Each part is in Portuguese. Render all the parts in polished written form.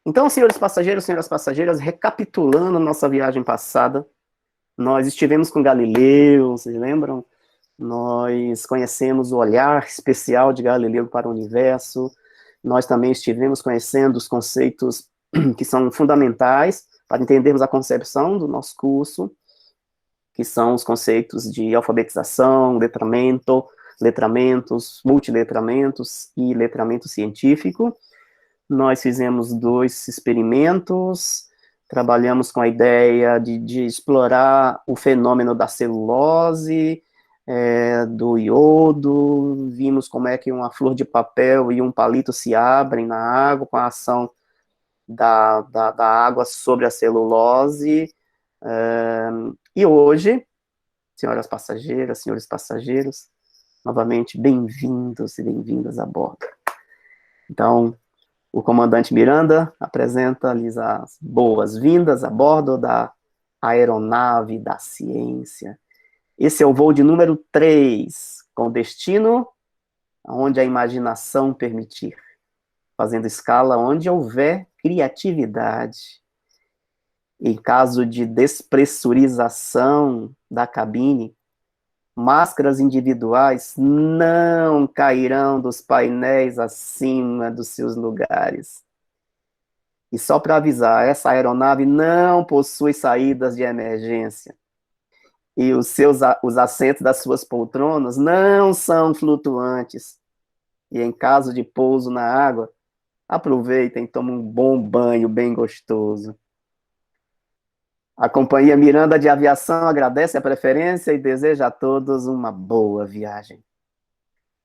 Então, senhoras passageiras, recapitulando nossa viagem passada, nós estivemos com Galileu, vocês lembram? Nós conhecemos o olhar especial de Galileu para o universo, nós também estivemos conhecendo os conceitos que são fundamentais para entendermos a concepção do nosso curso, que são os conceitos de alfabetização, letramento, letramentos, multiletramentos e letramento científico. Nós fizemos 2 experimentos, trabalhamos com a ideia de explorar o fenômeno da celulose, do iodo, vimos como é que uma flor de papel e um palito se abrem na água com a ação da água sobre a celulose. E hoje, senhoras passageiras, senhores passageiros, novamente bem-vindos e bem-vindas a bordo. Então, o comandante Miranda apresenta-lhes as boas-vindas a bordo da aeronave da ciência. Esse é o voo de número 3, com destino onde a imaginação permitir, fazendo escala onde houver criatividade. Em caso de despressurização da cabine, máscaras individuais não cairão dos painéis acima dos seus lugares. E só para avisar, essa aeronave não possui saídas de emergência. E os assentos das suas poltronas não são flutuantes. E em caso de pouso na água, aproveitem e tomem um bom banho bem gostoso. A Companhia Miranda de Aviação agradece a preferência e deseja a todos uma boa viagem.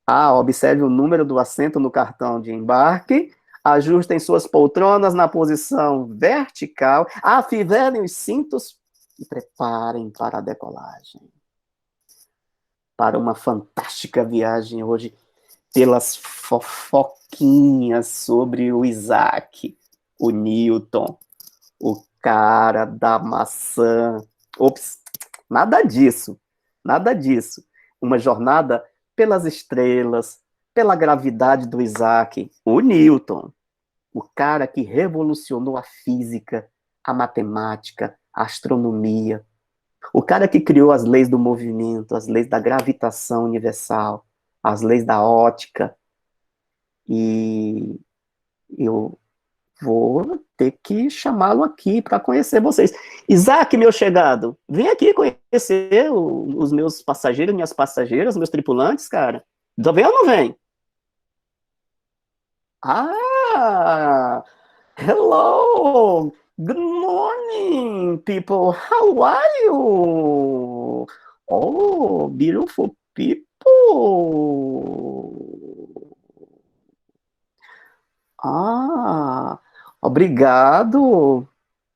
Observe o número do assento no cartão de embarque, ajustem suas poltronas na posição vertical, afivelem os cintos e preparem para a decolagem. Para uma fantástica viagem hoje pelas fofoquinhas sobre o Isaac, o Newton, o cara da maçã. Ops, nada disso, nada disso. Uma jornada pelas estrelas, pela gravidade do Isaac, o Newton, o cara que revolucionou a física, a matemática, a astronomia, o cara que criou as leis do movimento, as leis da gravitação universal, as leis da ótica. E eu vou ter que chamá-lo aqui para conhecer vocês. Isaac, meu chegado, vem aqui conhecer os meus passageiros, minhas passageiras, meus tripulantes, cara. Vem ou não vem? Hello! Good morning, people. How are you? Oh, beautiful people. Obrigado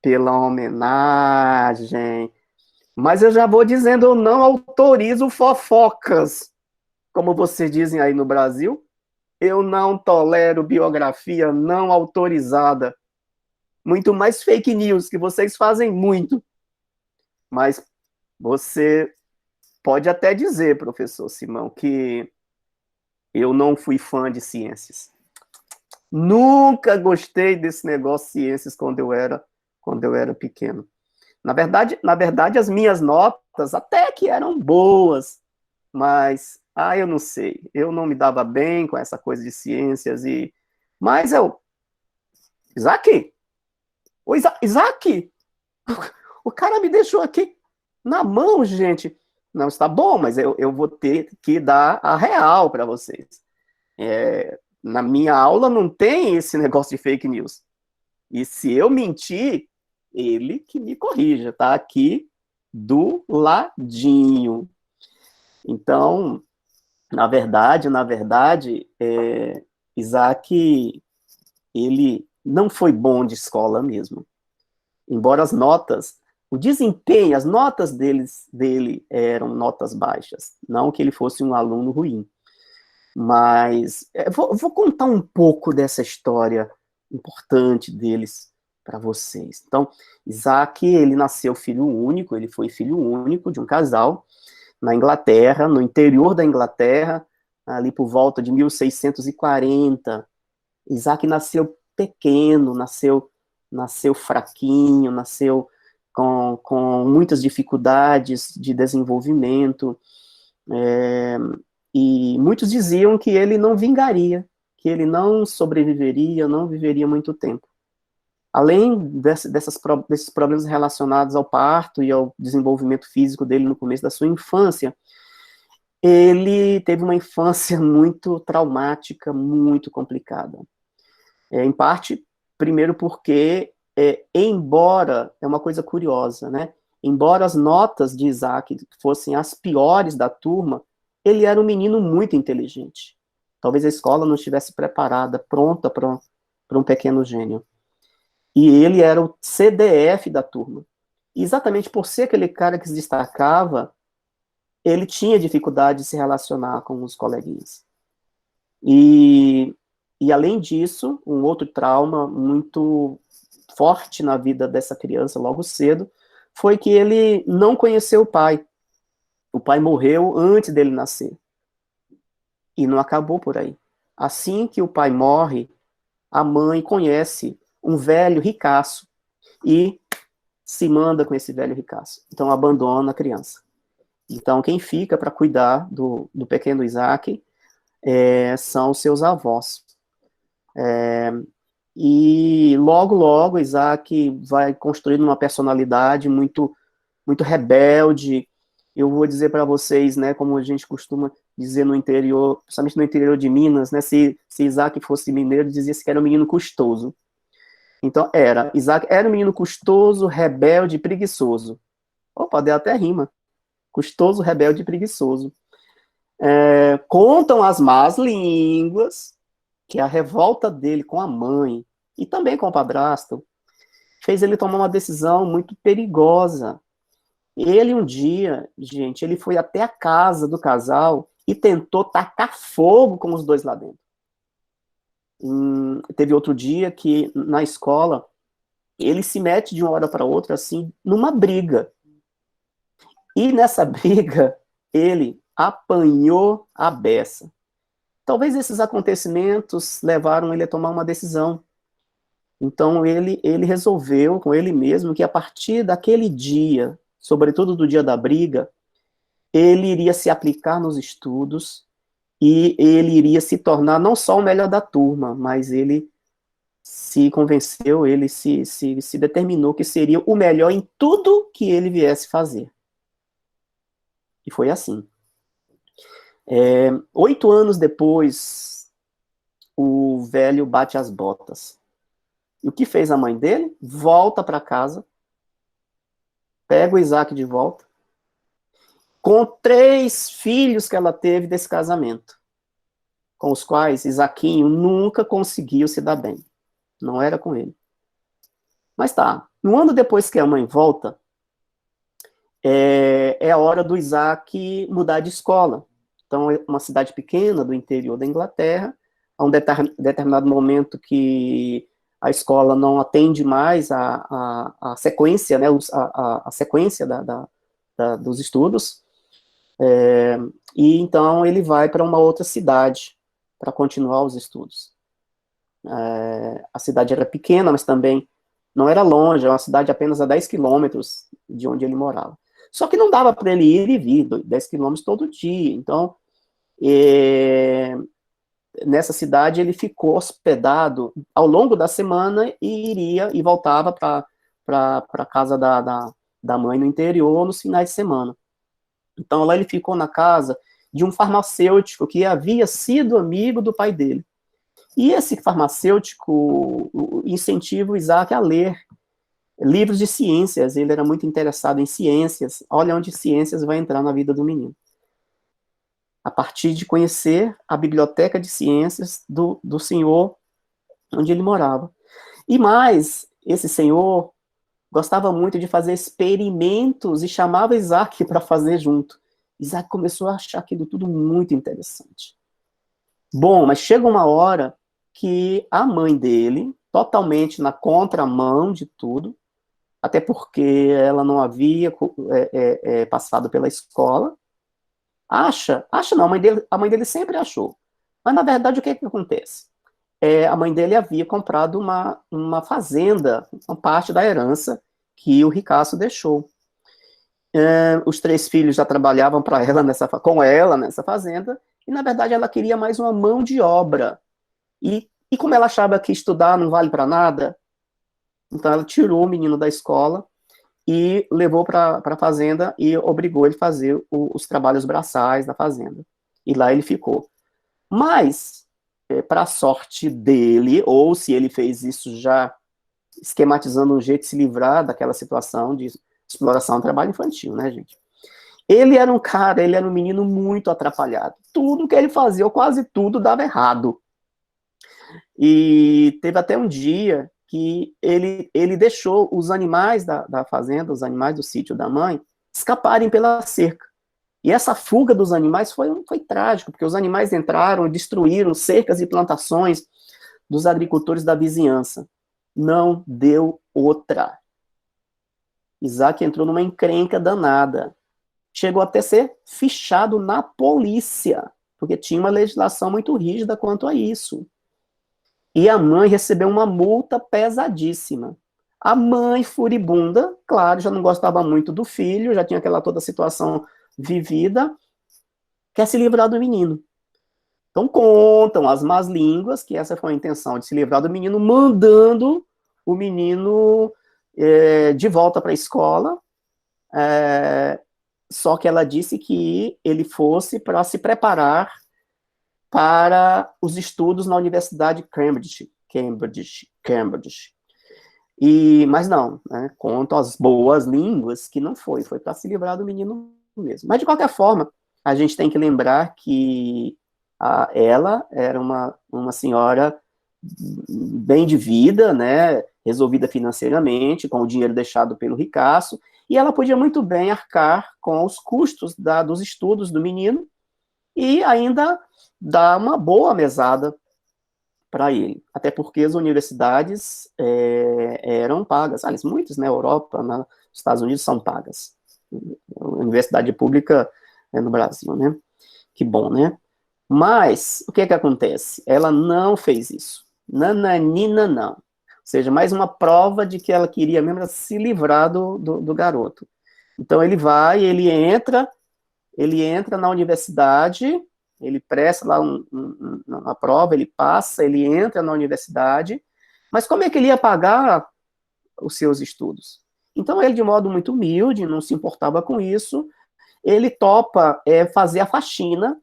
pela homenagem. Mas eu já vou dizendo, eu não autorizo fofocas. Como vocês dizem aí no Brasil, eu não tolero biografia não autorizada. Muito mais fake news, que vocês fazem muito. Mas você pode até dizer, professor Simão, que eu não fui fã de ciências. Nunca gostei desse negócio de ciências quando eu era pequeno. Na verdade, as minhas notas até que eram boas, mas, eu não sei, eu não me dava bem com essa coisa de ciências, mas Isaac, Isaac, o cara me deixou aqui na mão, gente. Não, está bom, mas eu vou ter que dar a real para vocês. Na minha aula não tem esse negócio de fake news. E se eu mentir, ele que me corrija, tá? Aqui do ladinho. Então, na verdade, Isaac, ele não foi bom de escola mesmo. Embora o desempenho, as notas dele eram notas baixas. Não que ele fosse um aluno ruim. Mas vou contar um pouco dessa história importante deles para vocês. Então, Isaac, ele nasceu filho único, ele foi filho único de um casal na Inglaterra, no interior da Inglaterra, ali por volta de 1640. Isaac nasceu pequeno, nasceu nasceu fraquinho, nasceu com muitas dificuldades de desenvolvimento, e muitos diziam que ele não vingaria, que ele não sobreviveria, não viveria muito tempo. Além desses problemas relacionados ao parto e ao desenvolvimento físico dele no começo da sua infância, ele teve uma infância muito traumática, muito complicada. Em parte, primeiro porque, embora, é uma coisa curiosa, né? Embora as notas de Isaac fossem as piores da turma, ele era um menino muito inteligente. Talvez a escola não estivesse preparada, pronta para um pequeno gênio. E ele era o CDF da turma. E exatamente por ser aquele cara que se destacava, ele tinha dificuldade de se relacionar com os coleguinhas. E além disso, um outro trauma muito forte na vida dessa criança, logo cedo, foi que ele não conheceu o pai. O pai morreu antes dele nascer. E não acabou por aí. Assim que o pai morre, a mãe conhece um velho ricaço e se manda com esse velho ricaço. Então abandona a criança. Então quem fica para cuidar do pequeno Isaac são os seus avós. E logo, logo, Isaac vai construindo uma personalidade muito, muito rebelde. Eu vou dizer para vocês, né, como a gente costuma dizer no interior, principalmente no interior de Minas, né, se Isaac fosse mineiro, dizia-se que era um menino custoso. Então, Isaac era um menino custoso, rebelde, preguiçoso. Opa, deu até rima. Custoso, rebelde e preguiçoso. Contam as más línguas que a revolta dele com a mãe e também com o padrasto fez ele tomar uma decisão muito perigosa. Ele um dia, gente, ele foi até a casa do casal e tentou tacar fogo com os dois lá dentro. Teve outro dia que na escola ele se mete de uma hora para outra assim numa briga. E nessa briga ele apanhou a beça. Talvez esses acontecimentos levaram ele a tomar uma decisão. Então ele resolveu com ele mesmo que a partir daquele dia, sobretudo do dia da briga, ele iria se aplicar nos estudos e ele iria se tornar não só o melhor da turma, mas ele se convenceu, ele se determinou que seria o melhor em tudo que ele viesse fazer. E foi assim. 8 anos depois, o velho bate as botas. E o que fez a mãe dele? Volta para casa, pega o Isaac de volta, com 3 filhos que ela teve desse casamento, com os quais Isaquinho nunca conseguiu se dar bem. Não era com ele. Mas tá, um ano depois que a mãe volta, é a hora do Isaac mudar de escola. Então, é uma cidade pequena do interior da Inglaterra, a um determinado momento que a escola não atende mais a sequência, né, a sequência dos estudos, e então ele vai para uma outra cidade para continuar os estudos. A cidade era pequena, mas também não era longe, é uma cidade apenas a 10 quilômetros de onde ele morava. Só que não dava para ele ir e vir 10 quilômetros todo dia. Então, nessa cidade ele ficou hospedado ao longo da semana e iria e voltava para a casa da mãe no interior nos finais de semana. Então lá ele ficou na casa de um farmacêutico que havia sido amigo do pai dele. E esse farmacêutico incentiva o Isaac a ler livros de ciências. Ele era muito interessado em ciências. Olha onde ciências vai entrar na vida do menino. A partir de conhecer a biblioteca de ciências do senhor onde ele morava. E mais, esse senhor gostava muito de fazer experimentos e chamava Isaac para fazer junto. Isaac começou a achar aquilo tudo muito interessante. Bom, mas chega uma hora que a mãe dele, totalmente na contramão de tudo, até porque ela não havia passado pela escola, acha não, a mãe dele sempre achou. Mas, na verdade, o que acontece? a mãe dele havia comprado uma fazenda, uma parte da herança que o ricaço deixou. Os 3 filhos já trabalhavam para ela com ela nessa fazenda, e na verdade ela queria mais uma mão de obra. E como ela achava que estudar não vale para nada, então ela tirou o menino da escola e levou para a fazenda e obrigou ele a fazer os trabalhos braçais da fazenda. E lá ele ficou. Mas, para a sorte dele, ou se ele fez isso já esquematizando um jeito de se livrar daquela situação de exploração do trabalho infantil, né, gente? Ele era um menino muito atrapalhado. Tudo que ele fazia, ou quase tudo, dava errado. E teve até um dia que ele deixou os animais da fazenda, os animais do sítio da mãe, escaparem pela cerca. E essa fuga dos animais foi trágico, porque os animais entraram e destruíram cercas e plantações dos agricultores da vizinhança. Não deu outra. Isaac entrou numa encrenca danada. Chegou até ser fichado na polícia, porque tinha uma legislação muito rígida quanto a isso. E a mãe recebeu uma multa pesadíssima. A mãe, furibunda, claro, já não gostava muito do filho, já tinha aquela toda situação vivida, quer se livrar do menino. Então contam as más línguas que essa foi a intenção de se livrar do menino, mandando o menino de volta para a escola, só que ela disse que ele fosse para se preparar para os estudos na Universidade de Cambridge. Mas não, né, contam as boas línguas que não foi para se livrar do menino mesmo. Mas, de qualquer forma, a gente tem que lembrar que ela era uma senhora bem de vida, né, resolvida financeiramente, com o dinheiro deixado pelo ricaço, e ela podia muito bem arcar com os custos dos estudos do menino e ainda dar uma boa mesada para ele, até porque as universidades eram pagas, aliás, muitas na Europa, nos Estados Unidos são pagas, a universidade pública no Brasil, né, que bom, né, mas o que acontece? Ela não fez isso, nananina não, ou seja, mais uma prova de que ela queria mesmo se livrar do garoto. Então ele entra na universidade, ele presta lá uma prova, ele passa, ele entra na universidade, mas como é que ele ia pagar os seus estudos? Então ele, de modo muito humilde, não se importava com isso, ele topa fazer a faxina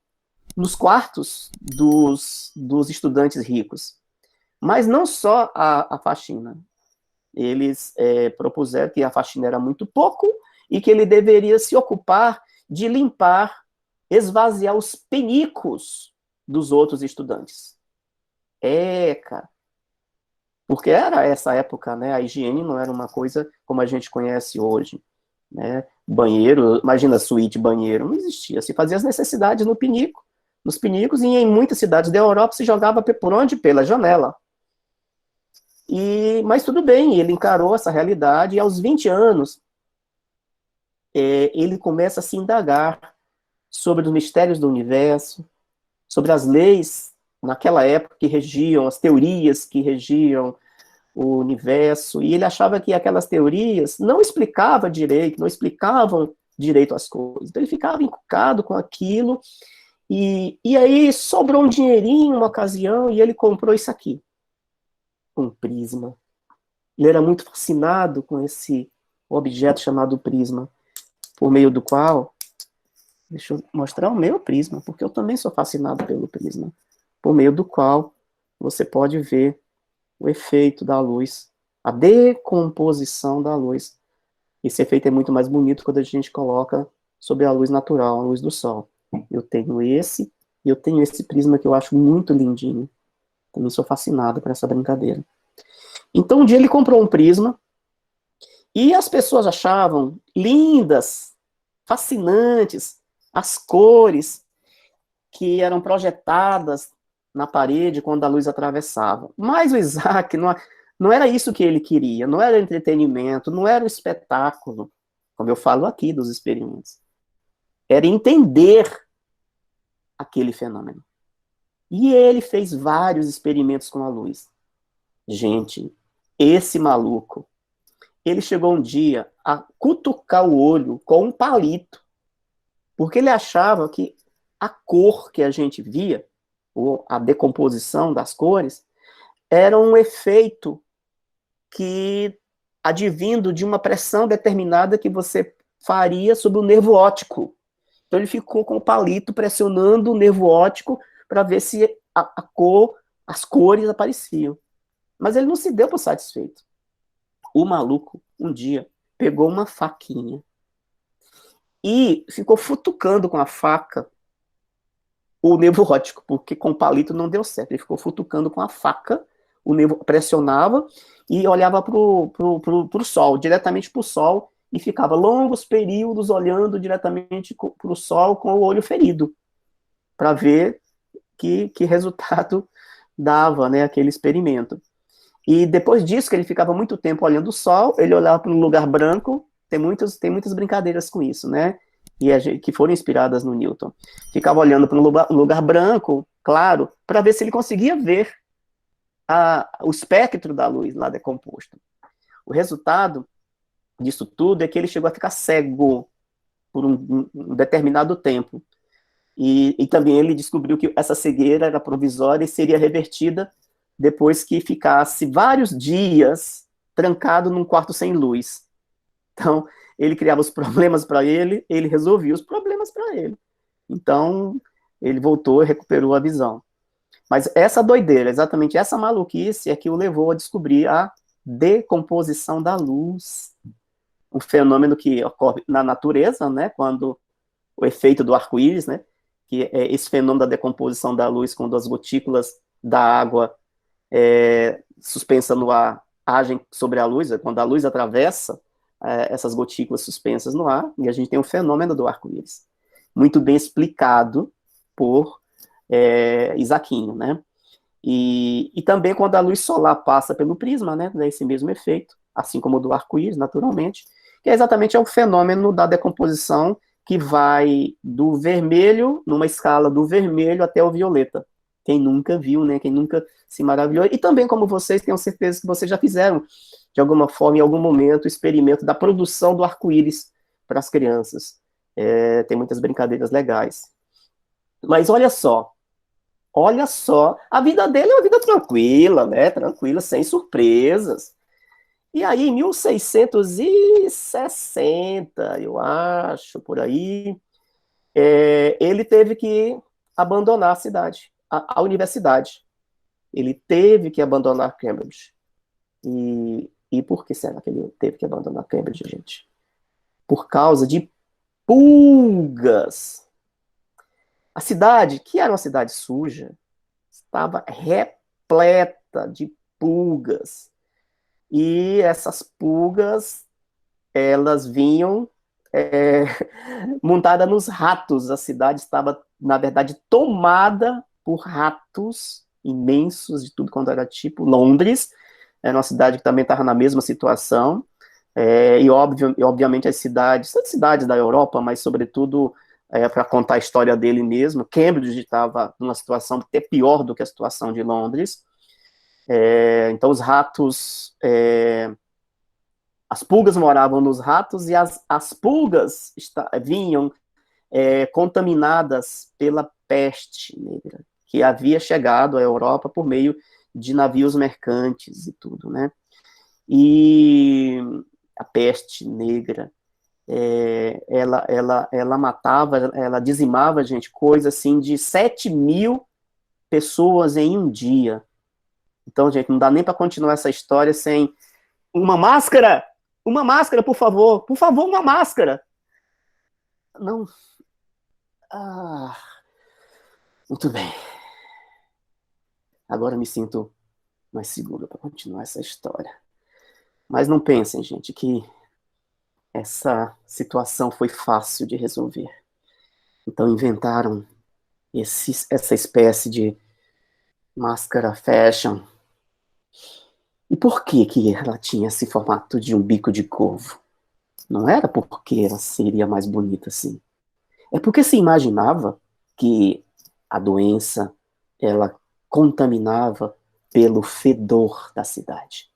nos quartos dos estudantes ricos. Mas não só a faxina. Eles propuseram que a faxina era muito pouco e que ele deveria se ocupar de limpar, esvaziar os penicos dos outros estudantes. Cara. Porque era essa época, né? A higiene não era uma coisa como a gente conhece hoje, né? Banheiro, imagina suíte, banheiro, não existia. Se fazia as necessidades nos pinicos, e em muitas cidades da Europa se jogava por onde? Pela janela. Mas tudo bem, ele encarou essa realidade, e aos 20 anos, ele começa a se indagar sobre os mistérios do universo, sobre as leis naquela época que regiam, as teorias que regiam o universo, e ele achava que aquelas teorias não explicavam direito as coisas. Então ele ficava encucado com aquilo, e aí sobrou um dinheirinho uma ocasião, e ele comprou isso aqui, um prisma. Ele era muito fascinado com esse objeto chamado prisma, por meio do qual, deixa eu mostrar o meu prisma, porque eu também sou fascinado pelo prisma, por meio do qual você pode ver o efeito da luz, a decomposição da luz. Esse efeito é muito mais bonito quando a gente coloca sobre a luz natural, a luz do sol. Eu tenho esse, e eu tenho esse prisma que eu acho muito lindinho. Também sou fascinado por essa brincadeira. Então, um dia ele comprou um prisma, e as pessoas achavam lindas, fascinantes, as cores que eram projetadas na parede quando a luz atravessava. Mas o Isaac não era isso que ele queria, não era entretenimento, não era um espetáculo, como eu falo aqui dos experimentos. Era entender aquele fenômeno. E ele fez vários experimentos com a luz. Gente, esse maluco, ele chegou um dia a cutucar o olho com um palito, porque ele achava que a cor que a gente via, ou a decomposição das cores, era um efeito que advindo de uma pressão determinada que você faria sobre o nervo óptico. Então ele ficou com o palito pressionando o nervo óptico para ver se a cor, as cores apareciam. Mas ele não se deu por satisfeito. O maluco, um dia, pegou uma faquinha e ficou futucando com a faca o nervo óptico, porque com o palito não deu certo. Ele ficou futucando com a faca, o nervo pressionava e olhava para o sol, diretamente para o sol, e ficava longos períodos olhando diretamente para o sol com o olho ferido, para ver que resultado dava, né, aquele experimento. E depois disso, que ele ficava muito tempo olhando o sol, ele olhava para um lugar branco, tem muitas brincadeiras com isso, né? Que foram inspiradas no Newton. Ficava olhando para um lugar branco, claro, para ver se ele conseguia ver o espectro da luz lá decomposto. O resultado disso tudo é que ele chegou a ficar cego por um determinado tempo. E também ele descobriu que essa cegueira era provisória e seria revertida depois que ficasse vários dias trancado num quarto sem luz. Então, ele criava os problemas para ele resolvia os problemas para ele. Então, ele voltou e recuperou a visão. Mas essa doideira, exatamente essa maluquice é que o levou a descobrir a decomposição da luz. Um fenômeno que ocorre na natureza, né, quando o efeito do arco-íris, né, que é esse fenômeno da decomposição da luz, quando as gotículas da água suspensa no ar agem sobre a luz, quando a luz atravessa essas gotículas suspensas no ar, e a gente tem o fenômeno do arco-íris, muito bem explicado por Isaquinho, né? E também quando a luz solar passa pelo prisma, né, dá esse mesmo efeito, assim como o do arco-íris, naturalmente, que exatamente é o fenômeno da decomposição que vai do vermelho, numa escala do vermelho até o violeta. Quem nunca viu, né? Quem nunca se maravilhou. E também, como vocês, tenho certeza que vocês já fizeram, de alguma forma, em algum momento, o experimento da produção do arco-íris para as crianças. Tem muitas brincadeiras legais. Mas olha só, a vida dele é uma vida tranquila, né? Tranquila, sem surpresas. E aí, em 1660, eu acho, por aí, ele teve que abandonar a cidade, a universidade. Ele teve que abandonar Cambridge. E por que será que ele teve que abandonar Cambridge, gente? Por causa de pulgas. A cidade, que era uma cidade suja, estava repleta de pulgas. E essas pulgas, elas vinham montada nos ratos. A cidade estava, na verdade, tomada por ratos imensos, de tudo quanto era tipo. Londres era uma cidade que também estava na mesma situação. Obviamente as cidades da Europa, mas sobretudo para contar a história dele mesmo, Cambridge estava numa situação até pior do que a situação de Londres. Então os ratos, as pulgas moravam nos ratos e as pulgas vinham contaminadas pela peste negra, que havia chegado à Europa por meio de navios mercantes e tudo, né? E a peste negra, ela matava, ela dizimava, gente, coisa assim de 7.000 pessoas em um dia. Então, gente, não dá nem para continuar essa história sem uma máscara, por favor, uma máscara. Não. Muito bem. Agora me sinto mais seguro para continuar essa história. Mas não pensem, gente, que essa situação foi fácil de resolver. Então inventaram essa espécie de máscara fashion. E por que ela tinha esse formato de um bico de corvo? Não era porque ela seria mais bonita assim. É porque se imaginava que a doença ela contaminava pelo fedor da cidade.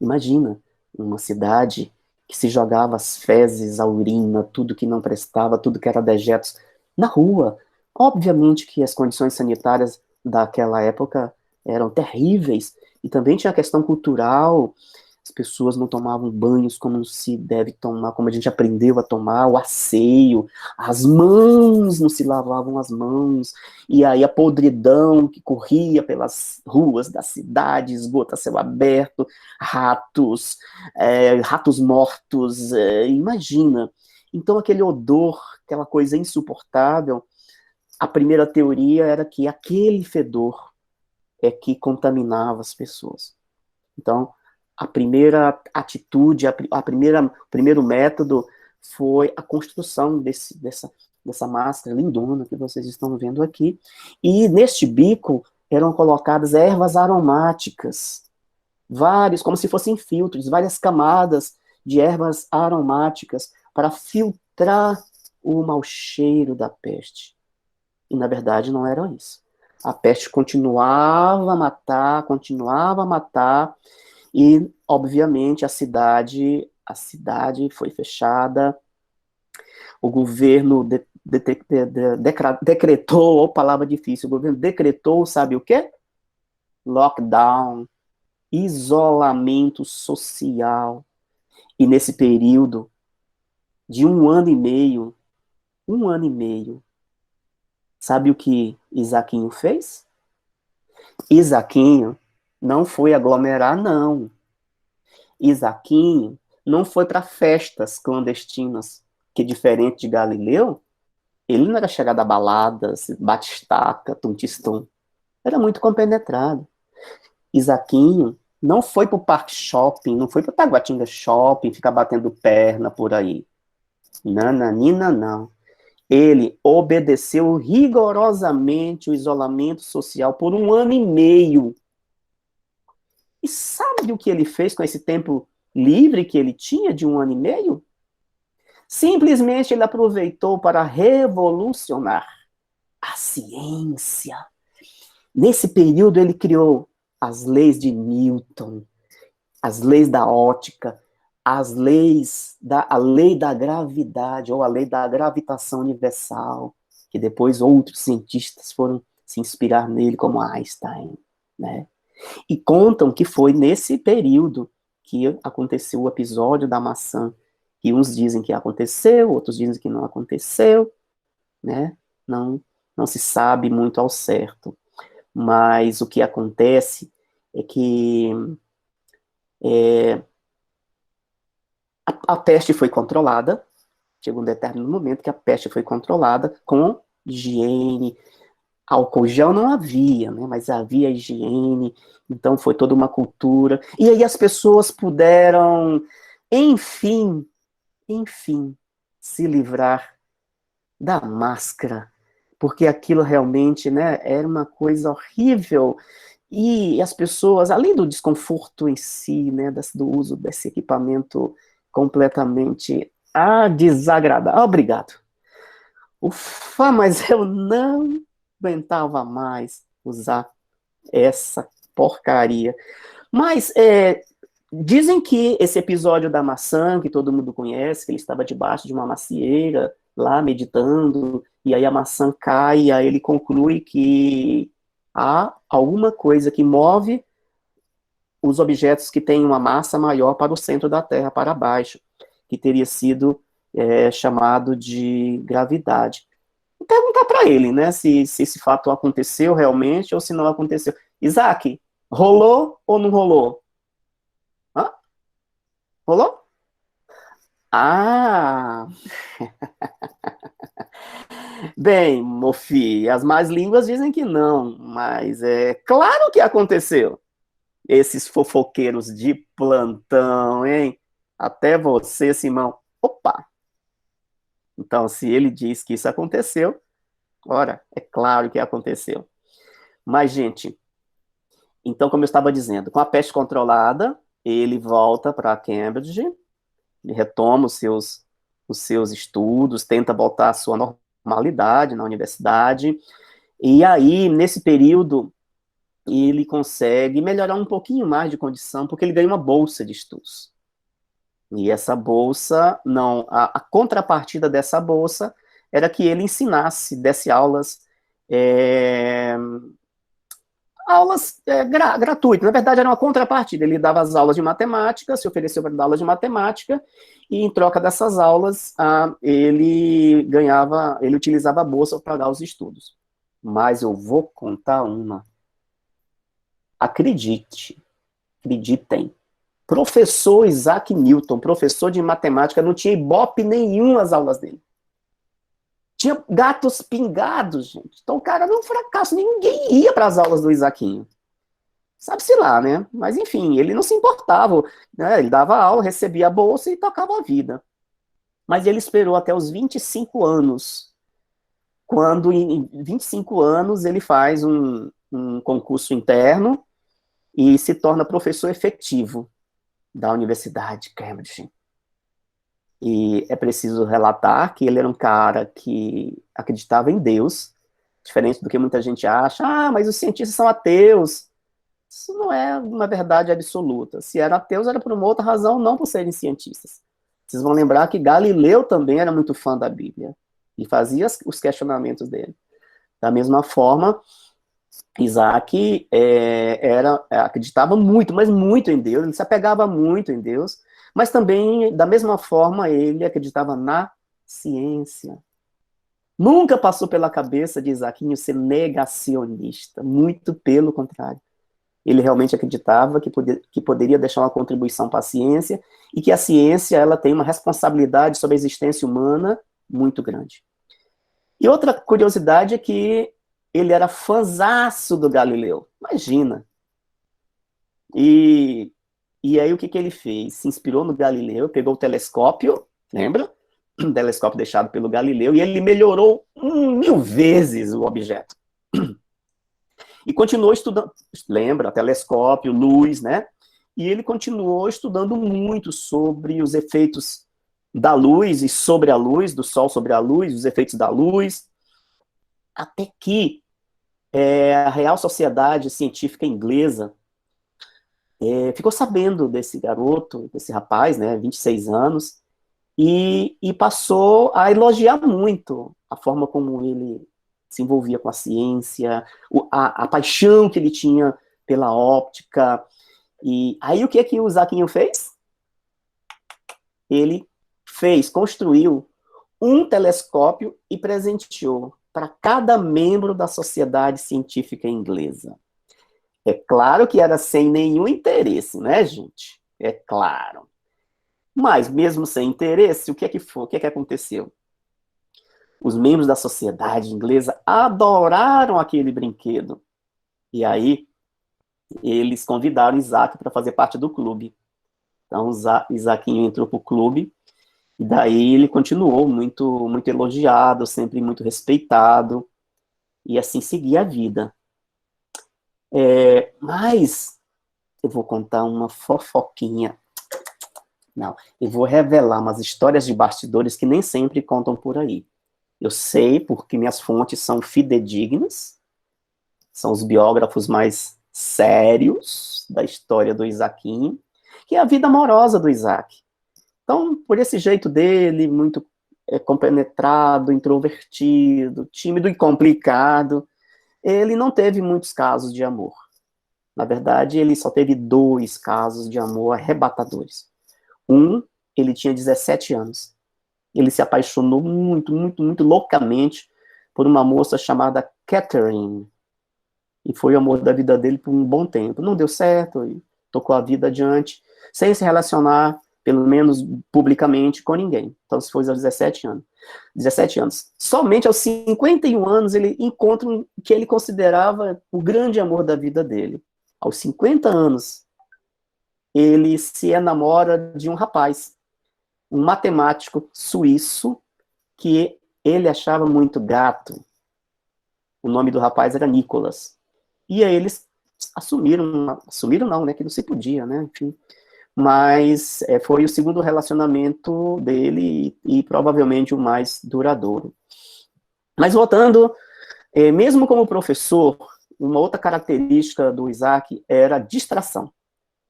Imagina uma cidade que se jogava as fezes, a urina, tudo que não prestava, tudo que era dejetos na rua. Obviamente que as condições sanitárias daquela época eram terríveis, e também tinha a questão cultural, as pessoas não tomavam banhos como se deve tomar, como a gente aprendeu a tomar, o asseio, as mãos, não se lavavam as mãos, e aí a podridão que corria pelas ruas da cidade, esgoto a céu aberto, ratos, ratos mortos, imagina. Então aquele odor, aquela coisa insuportável, a primeira teoria era que aquele fedor é que contaminava as pessoas. Então, a primeira atitude, o primeiro método foi a construção dessa máscara lindona que vocês estão vendo aqui. E neste bico eram colocadas ervas aromáticas, vários, como se fossem filtros, várias camadas de ervas aromáticas para filtrar o mau cheiro da peste. E na verdade não era isso. A peste continuava a matar, e obviamente a cidade foi fechada. O governo decretou, ou palavra difícil, o governo decretou, sabe o quê? Lockdown, isolamento social. E nesse período de um ano e meio, sabe o que Isaquinho fez? Isaquinho não foi aglomerar, não. Isaquinho não foi para festas clandestinas, que diferente de Galileu, ele não era chegado a baladas, batistaca, tuntistum. Era muito compenetrado. Isaquinho não foi para o Parque Shopping, não foi para o Taguatinga Shopping, ficar batendo perna por aí. Nananina, não. Ele obedeceu rigorosamente o isolamento social por um ano e meio. E sabe o que ele fez com esse tempo livre que ele tinha de um ano e meio? Simplesmente ele aproveitou para revolucionar a ciência. Nesse período ele criou as leis de Newton, as leis da ótica, a lei da gravidade, ou a lei da gravitação universal, que depois outros cientistas foram se inspirar nele, como Einstein, né? E contam que foi nesse período que aconteceu o episódio da maçã, que uns dizem que aconteceu, outros dizem que não aconteceu, né? Não, não se sabe muito ao certo. Mas o que acontece é que a peste foi controlada, chegou um determinado momento que a peste foi controlada com higiene, álcool gel não havia, né, mas havia higiene, então foi toda uma cultura, e aí as pessoas puderam, enfim, se livrar da máscara, porque aquilo realmente, né, era uma coisa horrível, e as pessoas, além do desconforto em si, né, do uso desse equipamento completamente desagradável, obrigado. Ufa, mas eu não aguentava mais usar essa porcaria. Mas dizem que esse episódio da maçã, que todo mundo conhece, que ele estava debaixo de uma macieira, lá meditando, e aí a maçã cai, e aí ele conclui que há alguma coisa que move os objetos que têm uma massa maior para o centro da Terra, para baixo, que teria sido chamado de gravidade. Vou perguntar para ele, né, se esse fato aconteceu realmente ou se não aconteceu. Isaac, rolou ou não rolou? Hã? Rolou? Ah, bem, Mofi, as más línguas dizem que não, mas é claro que aconteceu. Esses fofoqueiros de plantão, hein? Até você, Simão. Opa! Então, se ele diz que isso aconteceu, ora, é claro que aconteceu. Mas, gente, então, como eu estava dizendo, com a peste controlada, ele volta para Cambridge, ele retoma os seus estudos, tenta voltar à sua normalidade na universidade, E aí, nesse período, ele consegue melhorar um pouquinho mais de condição, porque ele ganha uma bolsa de estudos. E essa bolsa, não, a contrapartida dessa bolsa era que ele ensinasse, desse é, gratuitas. Na verdade, era uma contrapartida. Ele dava as aulas de matemática, se ofereceu para dar aulas de matemática, e em troca dessas aulas, ele utilizava a bolsa para pagar os estudos. Mas eu vou contar uma. Acredite, acreditem. Professor Isaac Newton, professor de matemática, não tinha ibope nenhum nas aulas dele. Tinha gatos pingados, gente. Então o cara era um fracasso, ninguém ia para as aulas do Isaquinho. Sabe-se lá, né? Mas enfim, ele não se importava, né? Ele dava aula, recebia a bolsa e tocava a vida. Mas ele esperou até os 25 anos, quando em 25 anos ele faz um concurso interno e se torna professor efetivo da Universidade de Cambridge. E é preciso relatar que ele era um cara que acreditava em Deus, diferente do que muita gente acha. Ah, mas os cientistas são ateus. Isso não é uma verdade absoluta. Se eram ateus, era por uma outra razão, não por serem cientistas. Vocês vão lembrar que Galileu também era muito fã da Bíblia e fazia os questionamentos dele. Da mesma forma, Isaac acreditava muito, mas muito em Deus, ele se apegava muito em Deus, mas também, da mesma forma, ele acreditava na ciência. Nunca passou pela cabeça de Isaquinho ser negacionista, muito pelo contrário. Ele realmente acreditava que poderia deixar uma contribuição para a ciência e que a ciência ela tem uma responsabilidade sobre a existência humana muito grande. E outra curiosidade é que ele era fãzaço do Galileu. Imagina. E aí o que ele fez? Se inspirou no Galileu, pegou o telescópio, lembra? Um telescópio deixado pelo Galileu, e ele melhorou 1000 vezes o objeto. E continuou estudando, lembra, telescópio, luz, né? E ele continuou estudando muito sobre os efeitos da luz e sobre a luz, do Sol sobre a luz, os efeitos da luz, até que a Real Sociedade Científica Inglesa ficou sabendo desse garoto, desse rapaz, né, 26 anos, e passou a elogiar muito a forma como ele se envolvia com a ciência, a paixão que ele tinha pela óptica. E aí o que o Isaquinho fez? Ele construiu um telescópio e presenteou para cada membro da Sociedade Científica Inglesa. É claro que era sem nenhum interesse, né, gente? É claro. Mas, mesmo sem interesse, o que é que foi? O que é que aconteceu? Os membros da sociedade inglesa adoraram aquele brinquedo. E aí, eles convidaram Isaac para fazer parte do clube. Então, Isaquinho entrou para o clube, e daí ele continuou muito, muito elogiado, sempre muito respeitado, e assim seguia a vida. Mas eu vou contar uma fofoquinha. Não, eu vou revelar umas histórias de bastidores que nem sempre contam por aí. Eu sei porque minhas fontes são fidedignas, são os biógrafos mais sérios da história do Isaquinho, que é a vida amorosa do Isaac. Então, por esse jeito dele, muito compenetrado, introvertido, tímido e complicado, ele não teve muitos casos de amor. Na verdade, ele só teve 2 casos de amor arrebatadores. Ele tinha 17 anos. Ele se apaixonou muito, muito, muito loucamente por uma moça chamada Catherine. E foi o amor da vida dele por um bom tempo. Não deu certo, e tocou a vida adiante, sem se relacionar, pelo menos publicamente, com ninguém. Então, isso foi aos 17 anos. 17 anos. Somente aos 51 anos ele encontra o que ele considerava o grande amor da vida dele. Aos 50 anos, ele se enamora de um rapaz, um matemático suíço, que ele achava muito gato. O nome do rapaz era Nicholas. E aí eles assumiram não, né, que não se podia, né, enfim. Mas foi o segundo relacionamento dele e provavelmente o mais duradouro. Mas voltando, Mesmo como professor, uma outra característica do Isaac era a distração.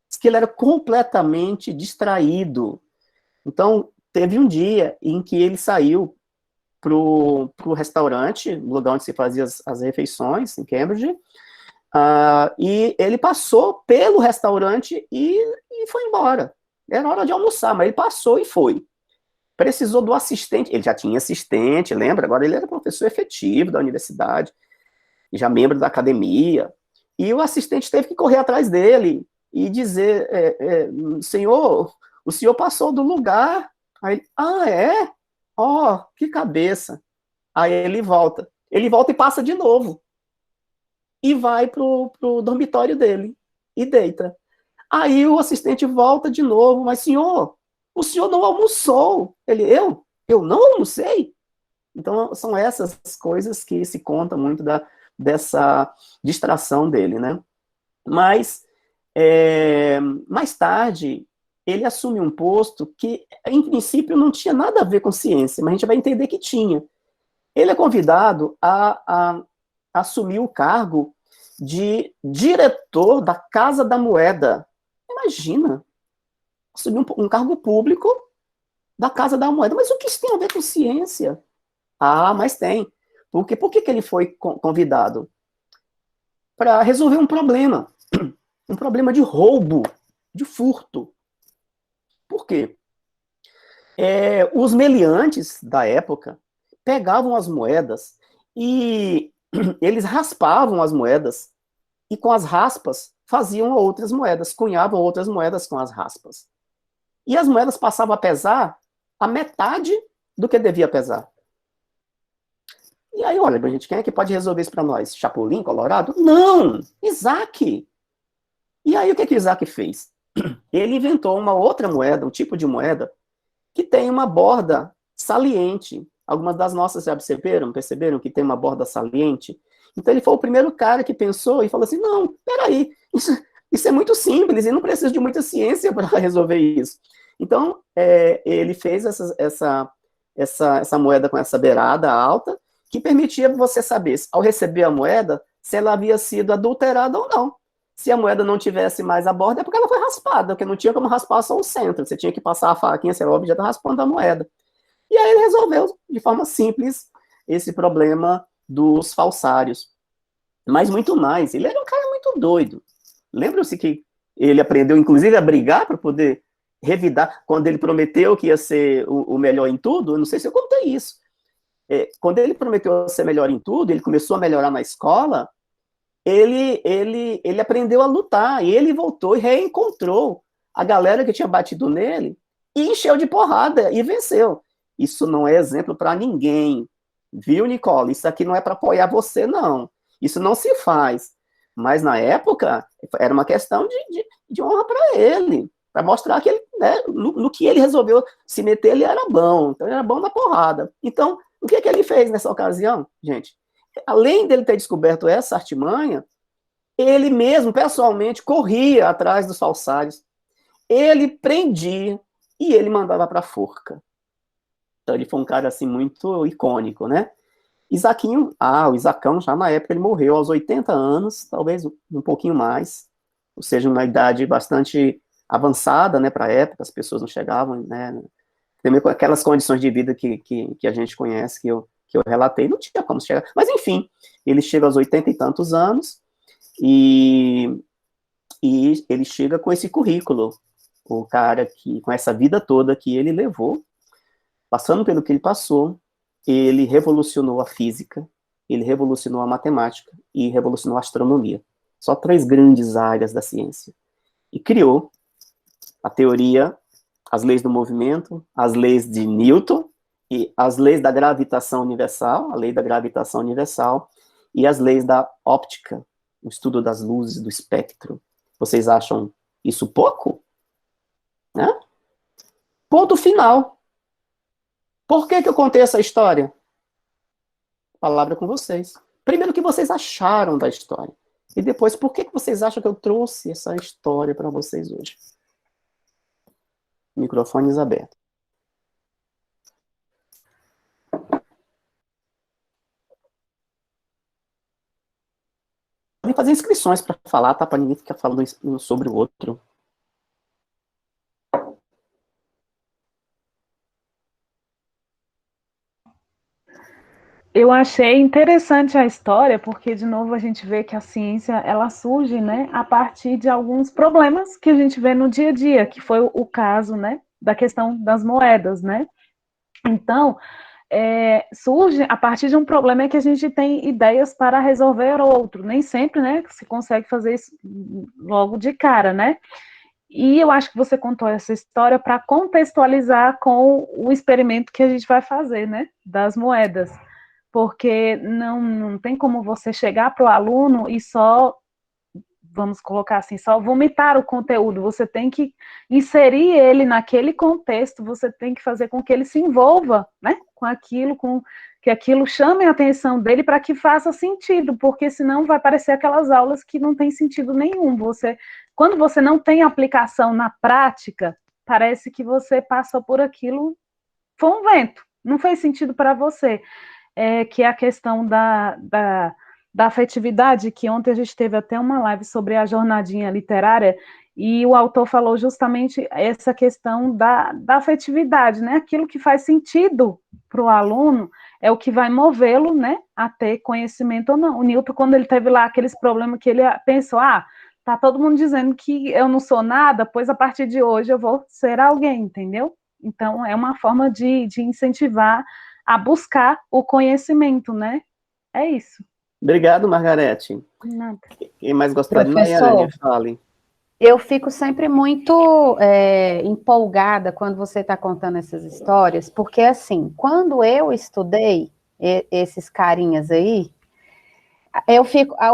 Diz que ele era completamente distraído. Então, teve um dia em que ele saiu pro restaurante, no lugar onde se fazia as refeições, em Cambridge, e ele passou pelo restaurante e foi embora. Era hora de almoçar, mas ele passou e foi. Precisou do assistente, ele já tinha assistente, lembra? Agora ele era professor efetivo da universidade, já membro da academia, e o assistente teve que correr atrás dele e dizer, senhor, o senhor passou do lugar. Aí ele, é? Ó, oh, que cabeça. Aí ele volta e passa de novo, e vai pro dormitório dele, e deita. Aí o assistente volta de novo, mas senhor, o senhor não almoçou. Ele, eu não almocei? Então, são essas coisas que se conta muito dessa distração dele, né? Mas, mais tarde, ele assume um posto que, em princípio, não tinha nada a ver com ciência, mas a gente vai entender que tinha. Ele é convidado a assumir o cargo de diretor da Casa da Moeda. Imagina, assumir um cargo público da Casa da Moeda. Mas o que isso tem a ver com ciência? Mas tem. Por que ele foi convidado? Para resolver um problema. Um problema de roubo, de furto. Por quê? Os meliantes da época pegavam as moedas e eles raspavam as moedas e com as raspas faziam outras moedas, cunhavam outras moedas com as raspas. E as moedas passavam a pesar a metade do que devia pesar. E aí, olha, gente, quem é que pode resolver isso para nós? Chapolin, Colorado? Não! Isaac! E aí, o que Isaac fez? Ele inventou uma outra moeda, um tipo de moeda, que tem uma borda saliente. Algumas das nossas já perceberam que tem uma borda saliente? Então, ele foi o primeiro cara que pensou e falou assim, não, peraí, isso é muito simples e não precisa de muita ciência para resolver isso. Então, ele fez essa moeda com essa beirada alta, que permitia você saber, ao receber a moeda, se ela havia sido adulterada ou não. Se a moeda não tivesse mais a borda, é porque ela foi raspada, porque não tinha como raspar só o centro. Você tinha que passar a faquinha, sei lá, o objeto raspando a moeda. E aí ele resolveu, de forma simples, esse problema dos falsários. Mas muito mais, ele era um cara muito doido. Lembram-se que ele aprendeu, inclusive, a brigar para poder revidar, quando ele prometeu que ia ser o melhor em tudo? Eu não sei se eu contei isso. Quando ele prometeu ser melhor em tudo, ele começou a melhorar na escola, ele aprendeu a lutar, e ele voltou e reencontrou a galera que tinha batido nele, e encheu de porrada, e venceu. Isso não é exemplo para ninguém, viu, Nicole? Isso aqui não é para apoiar você, não. Isso não se faz. Mas na época, era uma questão de honra para ele, para mostrar que ele, né, no que ele resolveu se meter, ele era bom. Então, ele era bom na porrada. Então, o que ele fez nessa ocasião, gente? Além dele ter descoberto essa artimanha, ele mesmo, pessoalmente, corria atrás dos falsários. Ele prendia e ele mandava para a forca. Então, ele foi um cara, assim, muito icônico, né? Isaquinho, o Isacão, já na época, ele morreu aos 80 anos, talvez um pouquinho mais, ou seja, uma idade bastante avançada, né, para a época, as pessoas não chegavam, né, também com aquelas condições de vida que a gente conhece, que eu relatei, não tinha como chegar. Mas, enfim, ele chega aos 80 e tantos anos e, e ele chega com esse currículo, o cara que, com essa vida toda que ele levou, passando pelo que ele passou, ele revolucionou a física, ele revolucionou a matemática e revolucionou a astronomia. Só três grandes áreas da ciência. E criou a teoria, as leis do movimento, as leis de Newton e as leis da gravitação universal, a lei da gravitação universal e as leis da óptica, o estudo das luzes, do espectro. Vocês acham isso pouco? Né? Ponto final. Por que eu contei essa história? Palavra com vocês. Primeiro, o que vocês acharam da história? E depois, por que vocês acham que eu trouxe essa história para vocês hoje? Microfones abertos. fazer inscrições para falar, tá? Para ninguém ficar falando um sobre o outro. Eu achei interessante a história, porque, de novo, a gente vê que a ciência, ela surge, né, a partir de alguns problemas que a gente vê no dia a dia, que foi o caso, né, da questão das moedas, né. Então, surge a partir de um problema que a gente tem ideias para resolver outro. Nem sempre, né, se consegue fazer isso logo de cara, né. E eu acho que você contou essa história para contextualizar com o experimento que a gente vai fazer, né, das moedas, porque não tem como você chegar para o aluno e só, vamos colocar assim, só vomitar o conteúdo, você tem que inserir ele naquele contexto, você tem que fazer com que ele se envolva, né, com aquilo, com que aquilo chame a atenção dele para que faça sentido, porque senão vai parecer aquelas aulas que não tem sentido nenhum. Quando você não tem aplicação na prática, parece que você passou por aquilo, foi um vento, não fez sentido para você. Que é a questão da afetividade, que ontem a gente teve até uma live sobre a jornadinha literária, e o autor falou justamente essa questão da afetividade, né? Aquilo que faz sentido para o aluno é o que vai movê-lo, né, a ter conhecimento ou não. O Newton, quando ele teve lá aqueles problemas que ele pensou, tá todo mundo dizendo que eu não sou nada, pois a partir de hoje eu vou ser alguém, entendeu? Então, é uma forma de incentivar a buscar o conhecimento, né? É isso. Obrigado, Margarete. Nada. Quem mais gostaria? Nayane, Professor, fale. eu fico sempre muito empolgada quando você está contando essas histórias, porque, assim, quando eu estudei esses carinhas aí,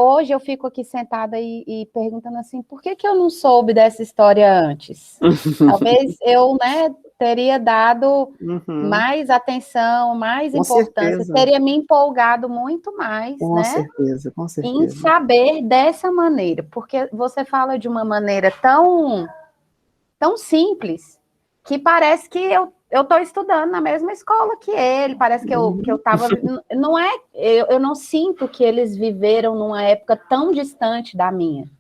hoje eu fico aqui sentada e perguntando assim, por que eu não soube dessa história antes? Talvez eu, né, teria dado Uhum. mais atenção, mais Com importância, certeza, teria me empolgado muito mais, com né, certeza, com em certeza. saber dessa maneira, porque você fala de uma maneira tão simples, que parece que eu estou estudando na mesma escola que ele, parece que eu estava. Não é, eu não sinto que eles viveram numa época tão distante da minha.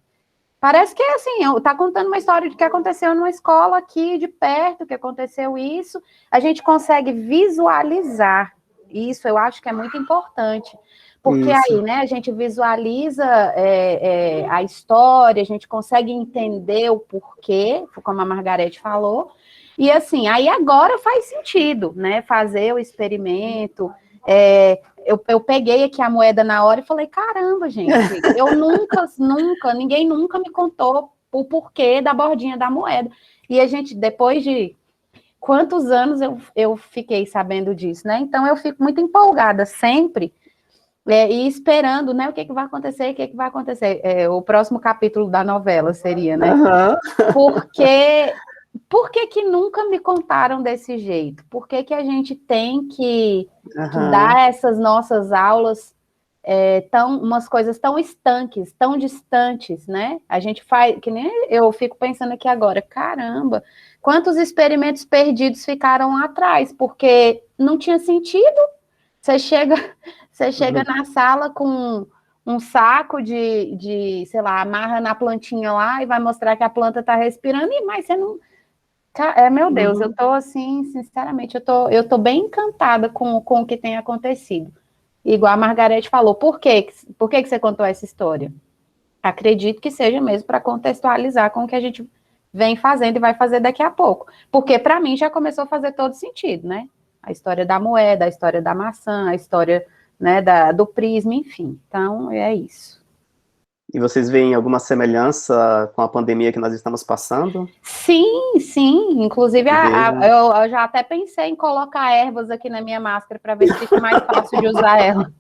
Parece que assim, está contando uma história de que aconteceu numa escola aqui de perto, que aconteceu isso, a gente consegue visualizar isso, eu acho que é muito importante. Porque Isso. aí, né, a gente visualiza a história, a gente consegue entender o porquê, como a Margarete falou, e assim, aí agora faz sentido, né, fazer o experimento. Eu peguei aqui a moeda na hora e falei, caramba, gente, eu ninguém nunca me contou o porquê da bordinha da moeda. E a gente, depois de quantos anos eu fiquei sabendo disso, né? Então eu fico muito empolgada sempre, e esperando, né, o que vai acontecer, o que vai acontecer. O próximo capítulo da novela seria, né? Uhum. Porque por que nunca me contaram desse jeito? Por que a gente tem que dar essas nossas aulas umas coisas tão estanques, tão distantes, né? A gente faz, que nem eu fico pensando aqui agora, caramba, quantos experimentos perdidos ficaram lá atrás, porque não tinha sentido. Você chega na sala com um saco sei lá, amarra na plantinha lá e vai mostrar que a planta está respirando, mas você não. Meu Deus, eu tô assim, sinceramente, eu tô bem encantada com o que tem acontecido. Igual a Margarete falou, por quê? Por que você contou essa história? Acredito que seja mesmo para contextualizar com o que a gente vem fazendo e vai fazer daqui a pouco. Porque para mim já começou a fazer todo sentido, né? A história da moeda, a história da maçã, a história, né, do prisma, enfim. Então, é isso. E vocês veem alguma semelhança com a pandemia que nós estamos passando? Sim, sim. Inclusive, Vejo. eu já até pensei em colocar ervas aqui na minha máscara para ver se fica mais fácil de usar ela.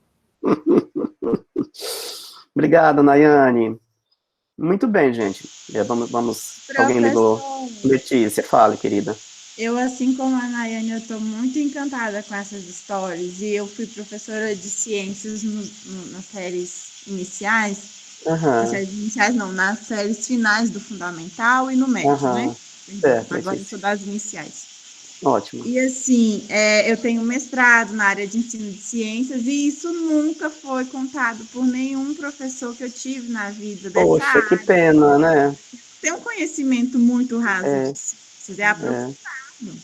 Obrigado, Nayane. Muito bem, gente. Vamos. Alguém ligou? Professor, Letícia, fale, querida. eu, assim como a Nayane, eu estou muito encantada com essas histórias, e eu fui professora de ciências nas séries iniciais, nas Aham, séries iniciais não, nas séries finais do fundamental e no médio, né? aham. Perdão, Certo, agora eu sou Letícia. das iniciais. Ótimo. E assim, eu tenho mestrado na área de ensino de ciências e isso nunca foi contado por nenhum professor que eu tive na vida dessa Poxa, que área. pena, né? Tem um conhecimento muito raso de É, ciências, é aprofundado.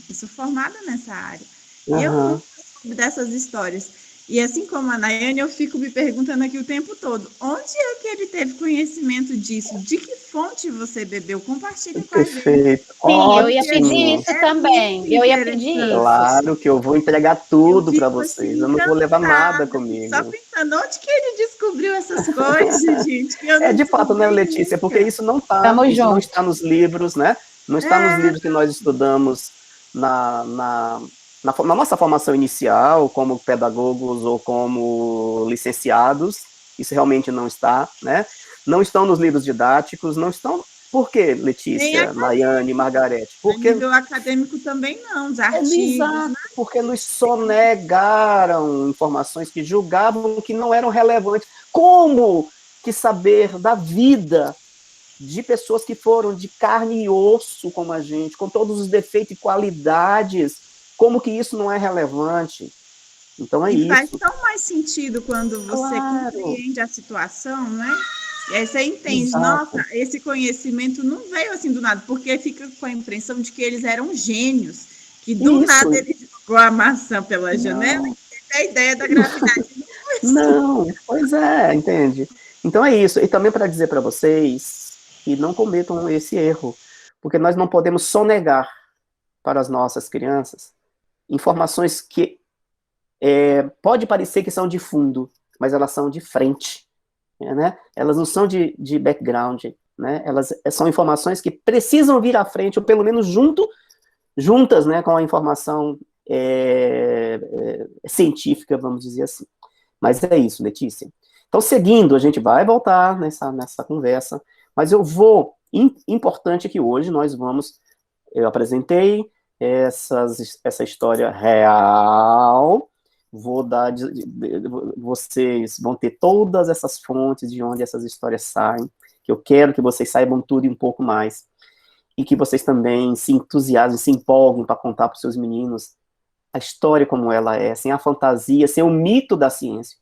Eu sou formada nessa área. E eu aham. nunca soube dessas histórias. E assim como a Nayane, eu fico me perguntando aqui o tempo todo, onde é que ele teve conhecimento disso? De que fonte você bebeu? Compartilha com a gente. Perfeito. Sim, eu ia pedir Ótimo. isso É muito também. Eu ia pedir interessante. isso. Claro que eu vou entregar Eu tudo para fico assim, vocês. Eu não vou levar nada encantada, fico só comigo. pensando, onde que ele descobriu essas coisas, gente, que eu É não de fato, né, descobri Letícia? Porque nunca. Tamo isso não junto. está nos livros, né? Não está nos livros que nós estudamos na, na, na nossa formação inicial, como pedagogos ou como licenciados. Isso realmente não está, né? Não estão nos livros didáticos, não estão. Por quê, Nem Letícia, Nayane, Margarete? a Porque nível acadêmico também não, os artigos, exato, né? porque nos sonegaram informações que julgavam que não eram relevantes. Como que saber da vida de pessoas que foram de carne e osso como a gente, com todos os defeitos e qualidades, como que isso não é relevante? Então é E faz isso. tão mais sentido quando você Claro, compreende a situação, né? E aí você entende, nossa, exato. esse conhecimento não veio assim do nada, porque fica com a impressão de que eles eram gênios, que do Isso, nada ele jogou a maçã pela janela não, e teve a ideia da gravidade. Não foi assim. não, pois é, entende? Então é isso. E também para dizer para vocês que não cometam esse erro, porque nós não podemos sonegar para as nossas crianças informações que pode parecer que são de fundo, mas elas são de frente, né? Elas não são de background, né? Elas são informações que precisam vir à frente, ou pelo menos juntas, né, com a informação científica, vamos dizer assim. Mas é isso, Letícia. Então, seguindo, a gente vai voltar nessa conversa, mas importante que hoje eu apresentei essa história real, vocês vão ter todas essas fontes de onde essas histórias saem, que eu quero que vocês saibam tudo e um pouco mais, e que vocês também se entusiasmem, se empolguem para contar para os seus meninos a história como ela é, sem a fantasia, sem o mito da ciência.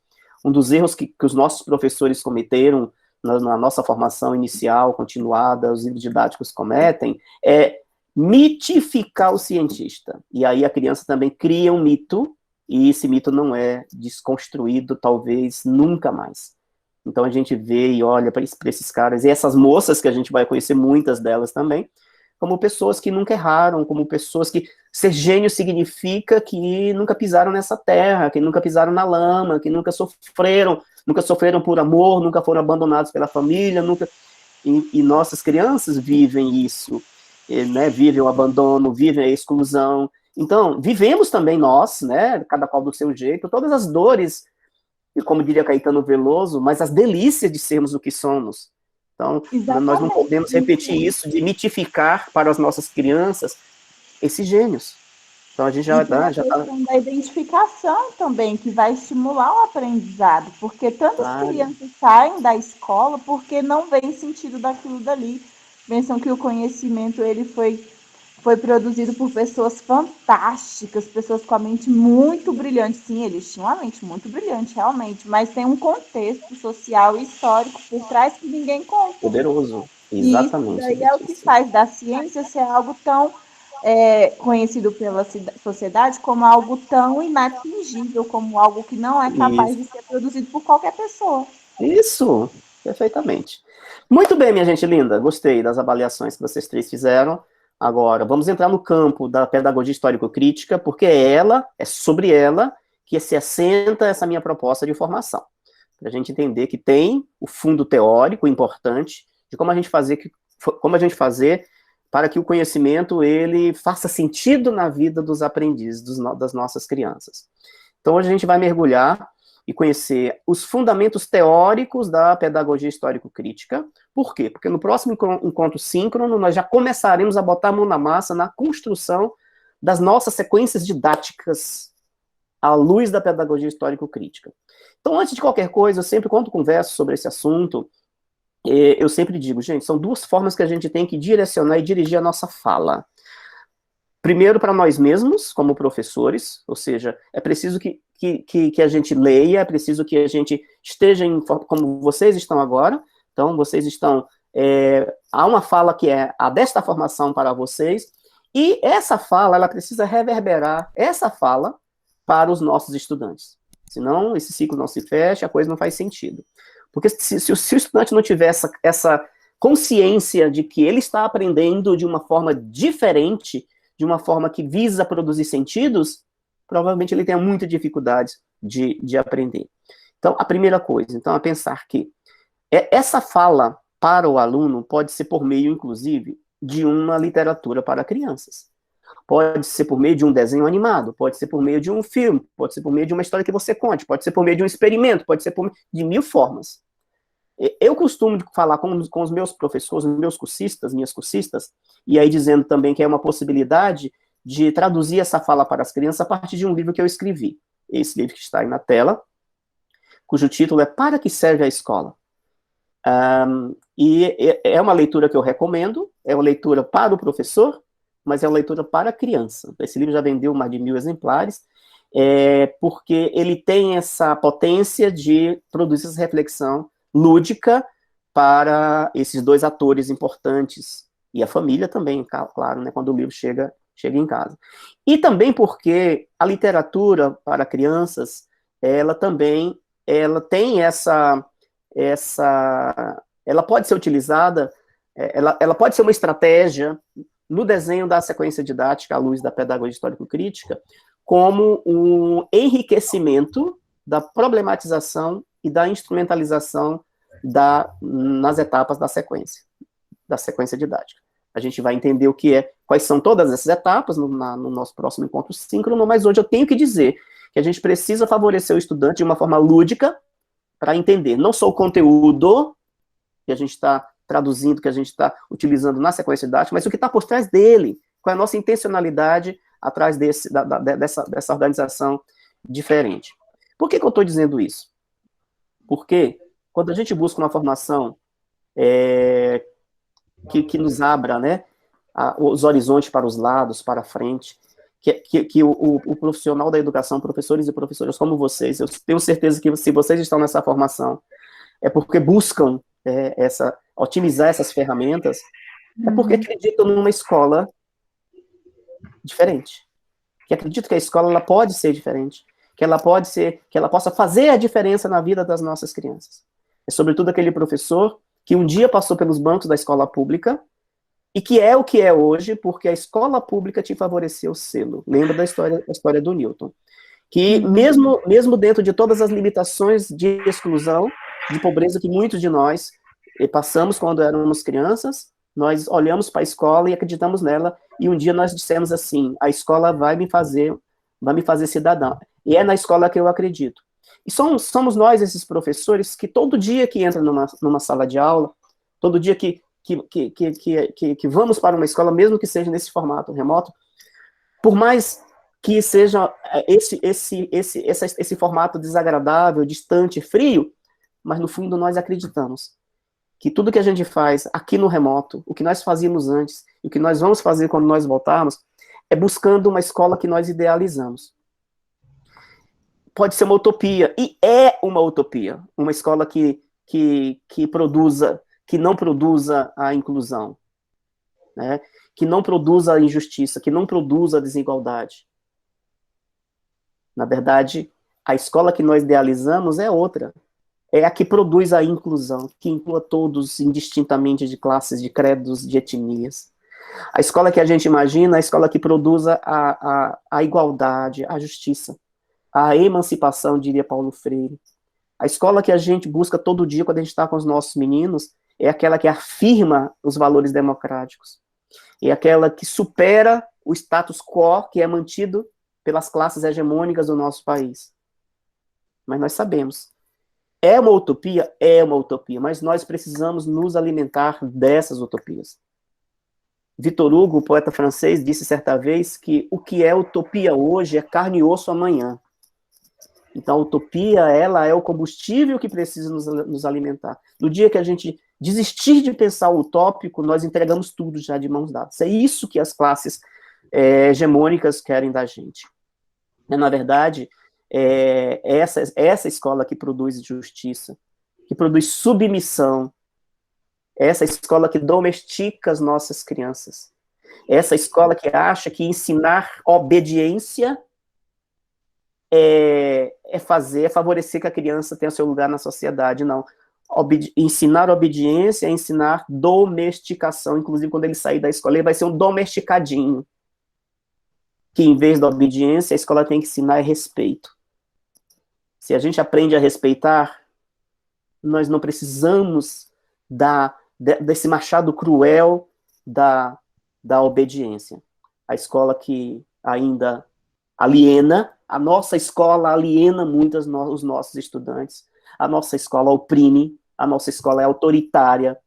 Um dos erros que os nossos professores cometeram na nossa formação inicial, continuada, os livros didáticos cometem, é mitificar o cientista. E aí a criança também cria um mito, e esse mito não é desconstruído, talvez, nunca mais. Então a gente vê e olha para esses caras, e essas moças que a gente vai conhecer, muitas delas também, como pessoas que nunca erraram, como pessoas que ser gênio significa que nunca pisaram nessa terra, que nunca pisaram na lama, que nunca sofreram por amor, nunca foram abandonados pela família, nunca. E nossas crianças vivem isso, né? Vivem o abandono, vivem a exclusão. Então, vivemos também nós, né? Cada qual do seu jeito, todas as dores, e como diria Caetano Veloso, mas as delícias de sermos o que somos. Então, nós não Exatamente. podemos repetir isso de mitificar para as nossas crianças esses gênios. Então a gente E já tem a está. questão da identificação também, que vai estimular o aprendizado, porque tantas Claro, crianças saem da escola porque não veem sentido daquilo dali. Pensam que o conhecimento ele foi produzido por pessoas fantásticas, pessoas com a mente muito brilhante. Sim, eles tinham a mente muito brilhante, realmente, mas tem um contexto social e histórico por trás que ninguém conta. poderoso. E isso Exatamente, daí é o que Letícia. faz da ciência ser algo tão conhecido pela sociedade como algo tão inatingível, como algo que não é capaz Isso, de ser produzido por qualquer pessoa. isso, perfeitamente. Muito bem, minha gente linda. Gostei das avaliações que vocês três fizeram. Agora, vamos entrar no campo da pedagogia histórico-crítica, porque é sobre ela que se assenta essa minha proposta de formação. Para a gente entender que tem o fundo teórico importante de como a gente fazer para que o conhecimento ele faça sentido na vida dos aprendizes, das nossas crianças. Então, hoje a gente vai mergulhar e conhecer os fundamentos teóricos da pedagogia histórico-crítica. Por quê? Porque no próximo encontro síncrono, nós já começaremos a botar a mão na massa na construção das nossas sequências didáticas à luz da pedagogia histórico-crítica. Então, antes de qualquer coisa, eu sempre, quando converso sobre esse assunto, eu sempre digo, gente, são duas formas que a gente tem que direcionar e dirigir a nossa fala. Primeiro, para nós mesmos, como professores, ou seja, é preciso que a gente leia, é preciso que a gente esteja como vocês estão agora. Então, vocês estão... há uma fala que é a desta formação para vocês, e essa fala, ela precisa reverberar essa fala para os nossos estudantes. Senão, esse ciclo não se fecha, a coisa não faz sentido. Porque se o estudante não tiver essa consciência de que ele está aprendendo de uma forma diferente, de uma forma que visa produzir sentidos, provavelmente ele tenha muita dificuldade de aprender. Então, a primeira coisa, então, é pensar que essa fala para o aluno pode ser por meio, inclusive, de uma literatura para crianças. Pode ser por meio de um desenho animado, pode ser por meio de um filme, pode ser por meio de uma história que você conte, pode ser por meio de um experimento, pode ser por meio de 1000 formas. Eu costumo falar com os meus professores, meus cursistas, minhas cursistas, e aí dizendo também que é uma possibilidade de traduzir essa fala para as crianças a partir de um livro que eu escrevi. Esse livro que está aí na tela, cujo título é Para que Serve a Escola? E é uma leitura que eu recomendo, é uma leitura para o professor, mas é uma leitura para a criança. Esse livro já vendeu mais de 1000 exemplares, porque ele tem essa potência de produzir essa reflexão lúdica para esses dois atores importantes, e a família também, claro, né, quando o livro chega em casa. E também porque a literatura para crianças, ela tem ela pode ser utilizada, ela pode ser uma estratégia no desenho da sequência didática à luz da pedagogia histórico-crítica, como um enriquecimento da problematização e da instrumentalização nas etapas da sequência didática. A gente vai entender quais são todas essas etapas no nosso próximo encontro síncrono, mas hoje eu tenho que dizer que a gente precisa favorecer o estudante de uma forma lúdica para entender não só o conteúdo que a gente está traduzindo, que a gente está utilizando na sequência didática, mas o que está por trás dele, qual é a nossa intencionalidade atrás dessa organização diferente. Por que eu estou dizendo isso? Porque quando a gente busca uma formação que nos abra, né, os horizontes para os lados, para a frente, que o profissional da educação, professores e professoras como vocês, eu tenho certeza que se vocês estão nessa formação, é porque buscam otimizar essas ferramentas, é porque acreditam numa escola diferente, que acredito que a escola ela pode ser diferente, que ela possa fazer a diferença na vida das nossas crianças. É sobretudo aquele professor que um dia passou pelos bancos da escola pública e que é o que é hoje porque a escola pública te favoreceu o selo. Lembra da história do Newton? Que mesmo dentro de todas as limitações de exclusão, de pobreza que muitos de nós passamos quando éramos crianças, nós olhamos para a escola e acreditamos nela, e um dia nós dissemos assim, a escola vai me fazer cidadão. E é na escola que eu acredito. E somos nós, esses professores, que todo dia que entra numa sala de aula, todo dia que vamos para uma escola, mesmo que seja nesse formato remoto, por mais que seja esse formato desagradável, distante, frio, mas no fundo nós acreditamos que tudo que a gente faz aqui no remoto, o que nós fazíamos antes, e o que nós vamos fazer quando nós voltarmos, é buscando uma escola que nós idealizamos. Pode ser uma utopia, e é uma utopia, uma escola que não produza a inclusão, né? Que não produza a injustiça, que não produza a desigualdade. Na verdade, a escola que nós idealizamos é outra. É a que produz a inclusão, que inclua todos indistintamente de classes, de credos, de etnias. A escola que a gente imagina é a escola que produza a igualdade, a justiça, a emancipação, diria Paulo Freire. A escola que a gente busca todo dia quando a gente está com os nossos meninos é aquela que afirma os valores democráticos. É aquela que supera o status quo que é mantido pelas classes hegemônicas do nosso país. Mas nós sabemos, é uma utopia, mas nós precisamos nos alimentar dessas utopias. Victor Hugo, poeta francês, disse certa vez que o que é utopia hoje é carne e osso amanhã. Então, a utopia, ela é o combustível que precisa nos alimentar. No dia que a gente desistir de pensar o utópico, nós entregamos tudo já de mãos dadas. É isso que as classes hegemônicas querem da gente. Na verdade, essa escola que produz justiça, que produz submissão, essa escola que domestica as nossas crianças, essa escola que acha que ensinar obediência é favorecer que a criança tenha seu lugar na sociedade. Não. Ensinar obediência é ensinar domesticação. Inclusive, quando ele sair da escola, ele vai ser um domesticadinho. Que, em vez da obediência, a escola tem que ensinar respeito. Se a gente aprende a respeitar, nós não precisamos desse machado cruel da obediência. A escola que ainda aliena, a nossa escola aliena muito os nossos estudantes, a nossa escola oprime, a nossa escola é autoritária,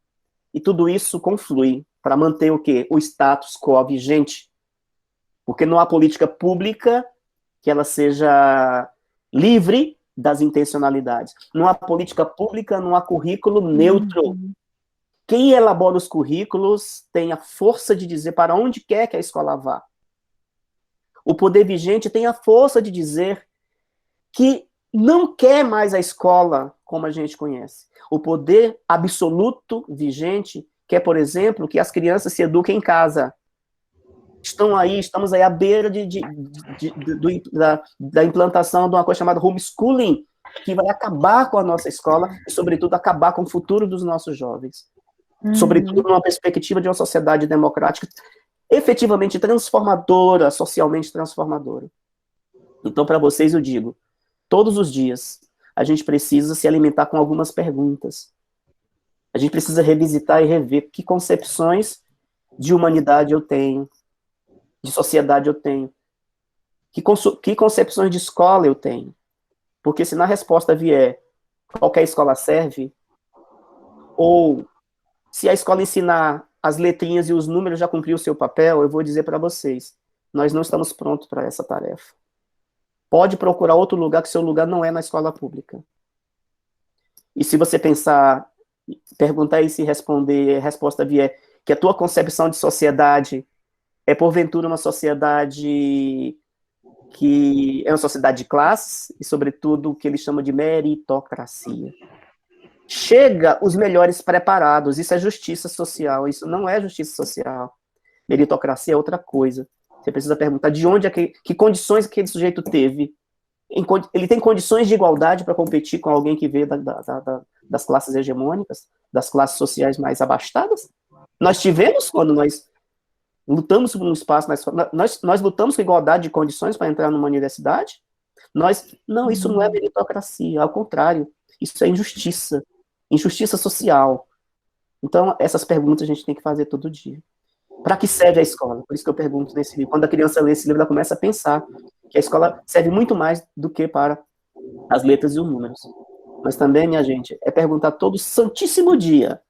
e tudo isso conflui para manter o quê? O status quo vigente, porque não há política pública que ela seja livre das intencionalidades. Não há política pública, não há currículo neutro. Quem elabora os currículos tem a força de dizer para onde quer que a escola vá. O poder vigente tem a força de dizer que não quer mais a escola como a gente conhece. O poder absoluto vigente quer, por exemplo, que as crianças se eduquem em casa. Estamos aí à beira da implantação de uma coisa chamada homeschooling, que vai acabar com a nossa escola e, sobretudo, acabar com o futuro dos nossos jovens. Sobretudo numa perspectiva de uma sociedade democrática efetivamente transformadora, socialmente transformadora. Então, para vocês, eu digo, todos os dias, a gente precisa se alimentar com algumas perguntas. A gente precisa revisitar e rever que concepções de humanidade eu tenho, de sociedade eu tenho, que concepções de escola eu tenho. Porque se na resposta vier qualquer escola serve, ou se a escola ensinar as letrinhas e os números já cumpriu o seu papel, eu vou dizer para vocês, nós não estamos prontos para essa tarefa. Pode procurar outro lugar, que seu lugar não é na escola pública. E se você perguntar e se responder, a resposta vier que a tua concepção de sociedade é, porventura, uma sociedade que é uma sociedade de classes, e, sobretudo, o que ele chama de meritocracia. Chega os melhores preparados, isso é justiça social, isso não é justiça social. Meritocracia é outra coisa. Você precisa perguntar de onde, que condições aquele sujeito teve. Ele tem condições de igualdade para competir com alguém que veio das classes hegemônicas, das classes sociais mais abastadas? Nós tivemos quando nós lutamos por um espaço na escola, nós lutamos com igualdade de condições para entrar numa universidade? Não, isso não é meritocracia, ao contrário, isso é injustiça. Injustiça social. Então, essas perguntas a gente tem que fazer todo dia. Para que serve a escola? Por isso que eu pergunto nesse livro. Quando a criança lê esse livro, ela começa a pensar que a escola serve muito mais do que para as letras e os números. Mas também, minha gente, é perguntar todo santíssimo dia.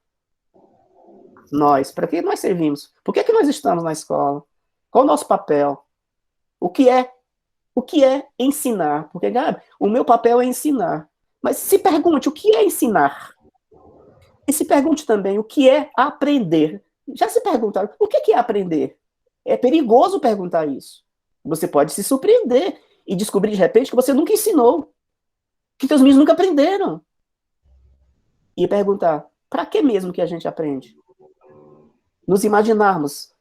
Para que nós servimos? Por que nós estamos na escola? Qual o nosso papel? O que é ensinar? Porque, Gabi, o meu papel é ensinar. Mas se pergunte, o que é ensinar? E se pergunte também, o que é aprender? Já se perguntaram, o que é aprender? É perigoso perguntar isso. Você pode se surpreender e descobrir, de repente, que você nunca ensinou. Que seus meninos nunca aprenderam. E perguntar, para que mesmo que a gente aprende? Nos imaginarmos,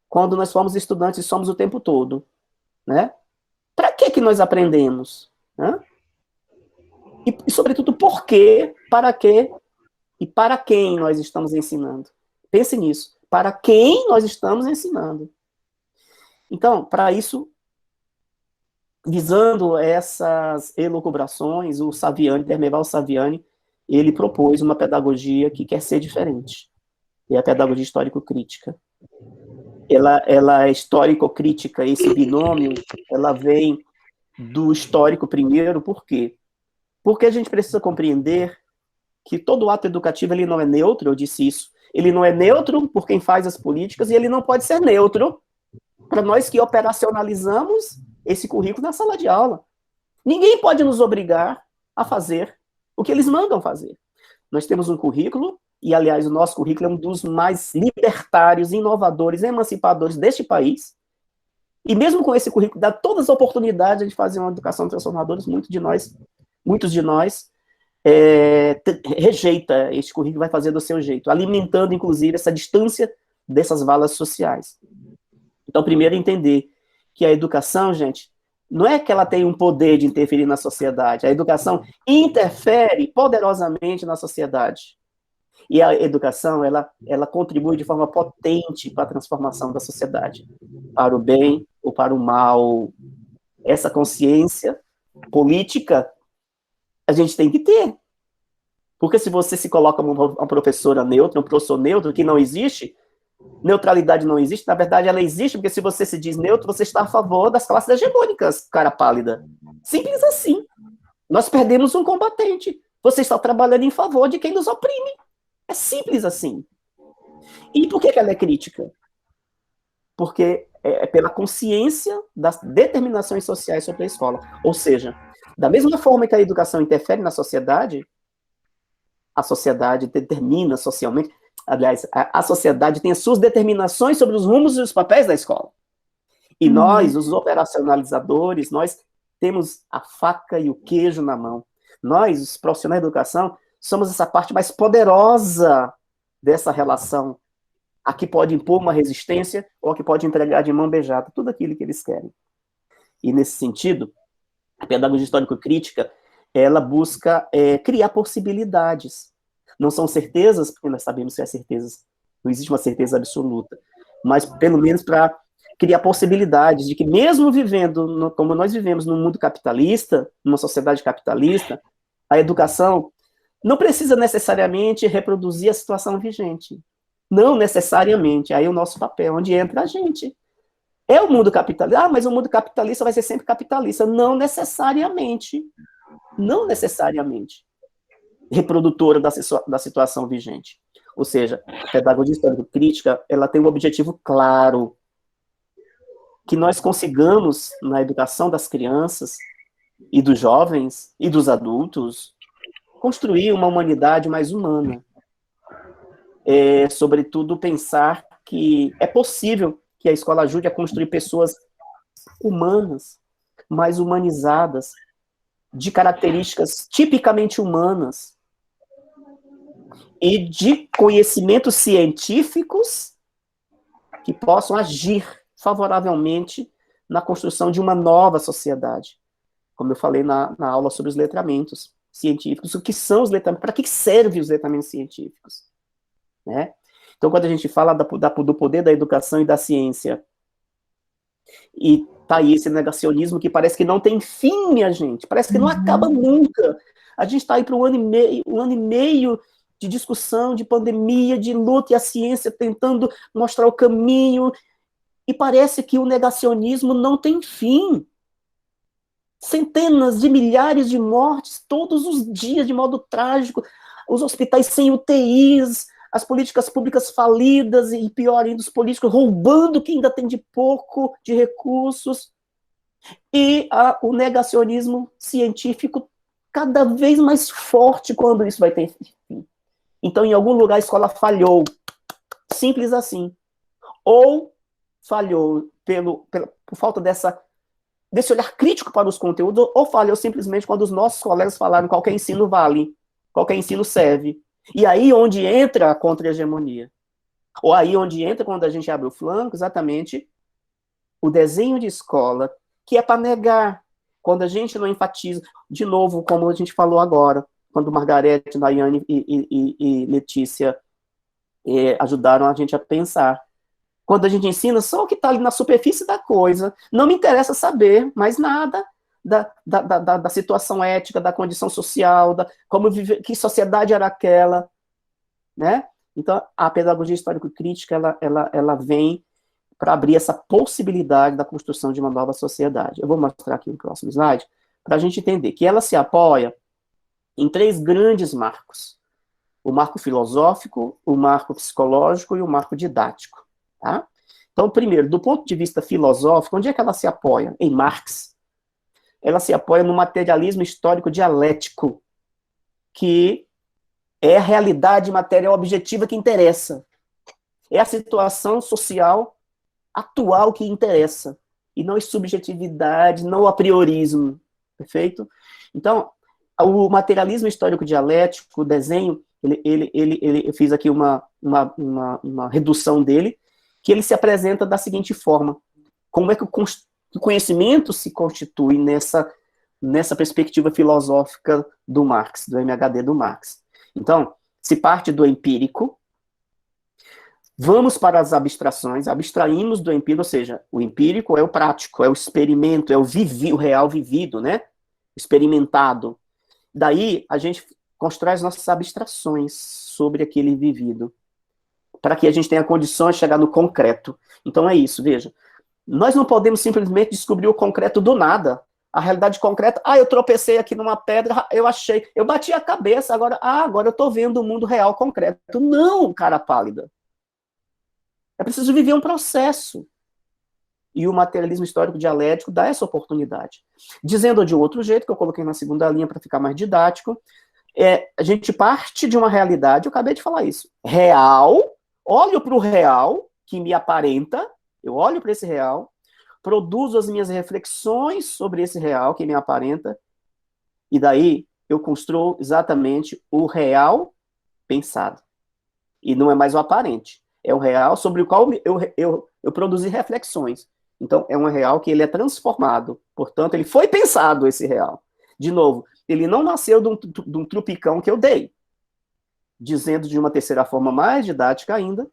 quando nós fomos estudantes e somos o tempo todo, né? Para que nós aprendemos? Né? E, sobretudo, por quê, para quê e para quem nós estamos ensinando? Pense nisso. Para quem nós estamos ensinando? Então, para isso, visando essas elucubrações, o Saviani, Dermeval Saviani, ele propôs uma pedagogia que quer ser diferente. E a pedagogia histórico-crítica. Ela é histórico-crítica, esse binômio, ela vem do histórico primeiro, por quê? Porque a gente precisa compreender que todo ato educativo ele não é neutro, eu disse isso. Ele não é neutro por quem faz as políticas e ele não pode ser neutro para nós que operacionalizamos esse currículo na sala de aula. Ninguém pode nos obrigar a fazer o que eles mandam fazer. Nós temos um currículo, e, aliás, o nosso currículo é um dos mais libertários, inovadores, emancipadores deste país, E mesmo com esse currículo, dá todas as oportunidades de fazer uma educação transformadora, muitos de nós rejeita este currículo, vai fazer do seu jeito, alimentando, inclusive, essa distância dessas valas sociais. Então, primeiro, entender que a educação, gente, não é que ela tem um poder de interferir na sociedade, a educação interfere poderosamente na sociedade. E a educação, ela contribui de forma potente para a transformação da sociedade, para o bem ou para o mal. Essa consciência política a gente tem que ter. Porque se você se coloca uma professora neutra, um professor neutro, que não existe, neutralidade não existe, na verdade ela existe, porque se você se diz neutro, você está a favor das classes hegemônicas, cara pálida. Simples assim. Nós perdemos um combatente. Você está trabalhando em favor de quem nos oprime. É simples assim. E por que ela é crítica? Porque é pela consciência das determinações sociais sobre a escola. Ou seja, da mesma forma que a educação interfere na sociedade, a sociedade determina socialmente, aliás, a sociedade tem as suas determinações sobre os rumos e os papéis da escola. E nós, os operacionalizadores, nós temos a faca e o queijo na mão. Nós, os profissionais da educação, somos essa parte mais poderosa dessa relação, a que pode impor uma resistência ou a que pode entregar de mão beijada tudo aquilo que eles querem. E nesse sentido, a pedagogia histórico-crítica, ela busca criar possibilidades. Não são certezas, porque nós sabemos que é certezas, não existe uma certeza absoluta, mas pelo menos para criar possibilidades de que mesmo vivendo, como nós vivemos num mundo capitalista, numa sociedade capitalista, a educação não precisa necessariamente reproduzir a situação vigente. Não necessariamente. Aí é o nosso papel, onde entra a gente. É o mundo capitalista. Mas o mundo capitalista vai ser sempre capitalista. Não necessariamente. Não necessariamente. Reprodutora da situação vigente. Ou seja, a pedagogia histórico-crítica, ela tem um objetivo claro. Que nós consigamos, na educação das crianças e dos jovens e dos adultos, construir uma humanidade mais humana. Sobretudo, pensar que é possível que a escola ajude a construir pessoas humanas, mais humanizadas, de características tipicamente humanas, e de conhecimentos científicos que possam agir favoravelmente na construção de uma nova sociedade. Como eu falei na aula sobre os letramentos científicos, o que são os letramentos, para que servem os letramentos científicos? Né? Então, quando a gente fala do poder da educação e da ciência, e tá aí esse negacionismo que parece que não tem fim, minha gente, parece que não acaba nunca. A gente está aí para um ano e meio de discussão, de pandemia, de luta, e a ciência tentando mostrar o caminho, e parece que o negacionismo não tem fim. Centenas de milhares de mortes todos os dias, de modo trágico, os hospitais sem UTIs, as políticas públicas falidas, e pior ainda, os políticos roubando o que ainda tem de pouco de recursos, e o negacionismo científico cada vez mais forte quando isso vai ter fim. Então, em algum lugar, a escola falhou. Simples assim. Ou falhou por falta desse olhar crítico para os conteúdos, ou falhou simplesmente quando os nossos colegas falaram qualquer ensino vale, qualquer ensino serve. E aí onde entra a contra-hegemonia. Ou aí onde entra, quando a gente abre o flanco, exatamente o desenho de escola, que é para negar, quando a gente não enfatiza, de novo, como a gente falou agora, quando Margarete, Daiane e Letícia ajudaram a gente a pensar. Quando a gente ensina só o que está ali na superfície da coisa, não me interessa saber mais nada da situação ética, da condição social, que sociedade era aquela, né? Então, a pedagogia histórico-crítica, ela vem para abrir essa possibilidade da construção de uma nova sociedade. Eu vou mostrar aqui no próximo slide, para a gente entender que ela se apoia em 3 grandes marcos: o marco filosófico, o marco psicológico e o marco didático. Tá? Então, primeiro, do ponto de vista filosófico, onde é que ela se apoia? Em Marx. Ela se apoia no materialismo histórico dialético, que é a realidade material objetiva que interessa. É a situação social atual que interessa. e não subjetividade, não a priorismo, perfeito? Então, o materialismo histórico dialético, o desenho, eu fiz aqui uma redução dele, que ele se apresenta da seguinte forma: como é que o conhecimento se constitui nessa perspectiva filosófica do Marx, do MHD do Marx. Então, se parte do empírico, vamos para as abstrações, abstraímos do empírico, ou seja, o empírico é o prático, é o experimento, é o real vivido, né? Experimentado. Daí, a gente constrói as nossas abstrações sobre aquele vivido, para que a gente tenha condições de chegar no concreto. Então é isso, veja. Nós não podemos simplesmente descobrir o concreto do nada. A realidade concreta, eu tropecei aqui numa pedra, eu achei, eu bati a cabeça, agora eu estou vendo o mundo real concreto. Não, cara pálida. É preciso viver um processo. E o materialismo histórico dialético dá essa oportunidade. Dizendo de um outro jeito, que eu coloquei na segunda linha para ficar mais didático, a gente parte de uma realidade, eu acabei de falar isso, real, olho para o real, que me aparenta, eu olho para esse real, produzo as minhas reflexões sobre esse real, que me aparenta, e daí eu construo exatamente o real pensado. E não é mais o aparente, é o real sobre o qual eu produzi reflexões. Então, é um real que ele é transformado. Portanto, ele foi pensado, esse real. De novo, ele não nasceu de um trupicão que eu dei. Dizendo de uma terceira forma mais didática ainda,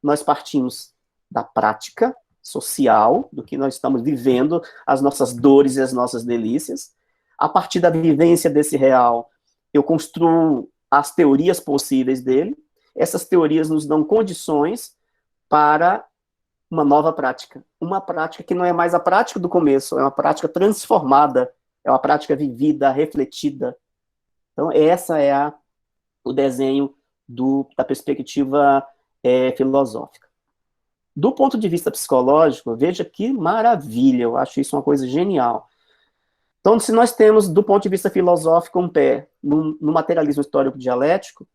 nós partimos da prática social, do que nós estamos vivendo, as nossas dores e as nossas delícias. A partir da vivência desse real, eu construo as teorias possíveis dele. Essas teorias nos dão condições para uma nova prática. Uma prática que não é mais a prática do começo, é uma prática transformada, é uma prática vivida, refletida. Então, essa é o desenho da perspectiva filosófica. Do ponto de vista psicológico, veja que maravilha, eu acho isso uma coisa genial. Então, se nós temos, do ponto de vista filosófico, um pé no materialismo histórico dialético,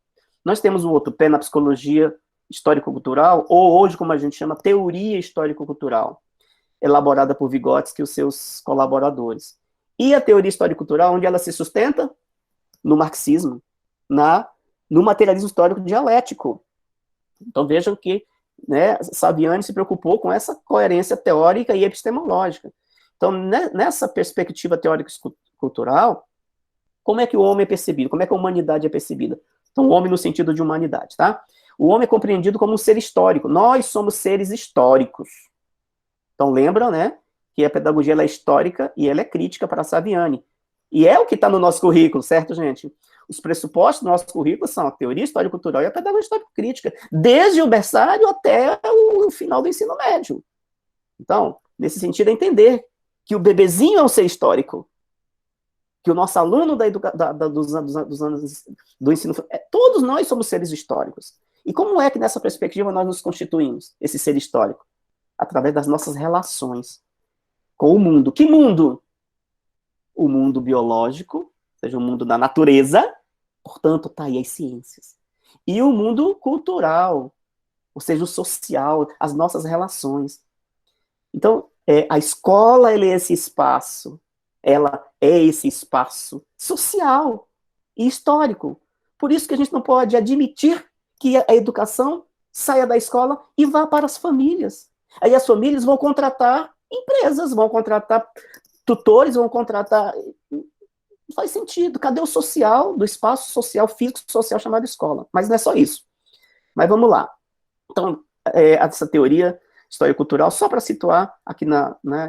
nós temos o outro pé na psicologia histórico-cultural, ou hoje, como a gente chama, teoria histórico-cultural, elaborada por Vygotsky e os seus colaboradores. E a teoria histórico-cultural, onde ela se sustenta? No marxismo, no materialismo histórico dialético. Então vejam que Saviani se preocupou com essa coerência teórica e epistemológica. Então, nessa perspectiva teórico-cultural, como é que o homem é percebido? Como é que a humanidade é percebida? Então, o homem no sentido de humanidade, tá? O homem é compreendido como um ser histórico. Nós somos seres históricos. Então, lembram, né, que a pedagogia ela é histórica e ela é crítica para Saviani. E é o que está no nosso currículo, certo, gente? Os pressupostos do nosso currículo são a teoria histórico-cultural e a pedagogia histórico-crítica, desde o berçário até o final do ensino médio. Então, nesse sentido, é entender que o bebezinho é um ser histórico, que o nosso aluno dos anos do ensino... todos nós somos seres históricos. E como é que nessa perspectiva nós nos constituímos, esse ser histórico? Através das nossas relações com o mundo. Que mundo? O mundo biológico, ou seja, o mundo da natureza, portanto, está aí as ciências. E o mundo cultural, ou seja, o social, as nossas relações. Então, a escola ela é esse espaço social e histórico. Por isso que a gente não pode admitir que a educação saia da escola e vá para as famílias. Aí as famílias vão contratar empresas, vão contratar tutores, vão contratar... Não faz sentido. Cadê o social, do espaço social, físico social chamado escola? Mas não é só isso. Mas vamos lá. Então, essa teoria histórico-cultural, só para situar aqui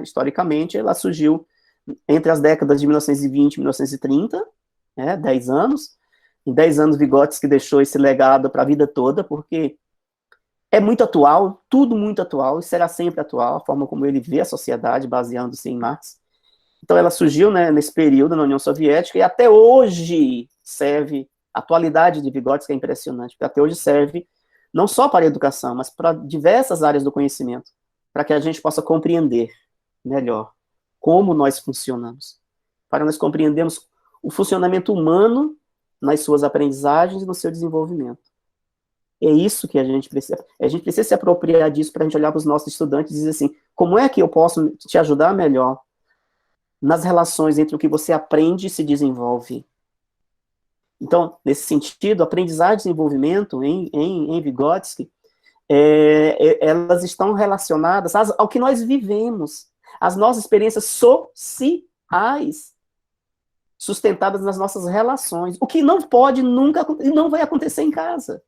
historicamente, ela surgiu entre as décadas de 1920 e 1930, 10 anos. Em 10 anos, Vygotsky deixou esse legado para a vida toda, porque é muito atual, tudo muito atual, e será sempre atual, a forma como ele vê a sociedade, baseando-se em Marx. Então, ela surgiu nesse período na União Soviética, e até hoje serve, a atualidade de Vygotsky é impressionante, porque até hoje serve não só para a educação, mas para diversas áreas do conhecimento, para que a gente possa compreender melhor como nós funcionamos, para nós compreendermos o funcionamento humano nas suas aprendizagens e no seu desenvolvimento. É isso que a gente precisa se apropriar disso para a gente olhar para os nossos estudantes e dizer assim, como é que eu posso te ajudar melhor nas relações entre o que você aprende e se desenvolve. Então, nesse sentido, aprendizagem e desenvolvimento em Vygotsky, elas estão relacionadas ao que nós vivemos, às nossas experiências sociais, sustentadas nas nossas relações, o que não pode nunca, e não vai acontecer em casa.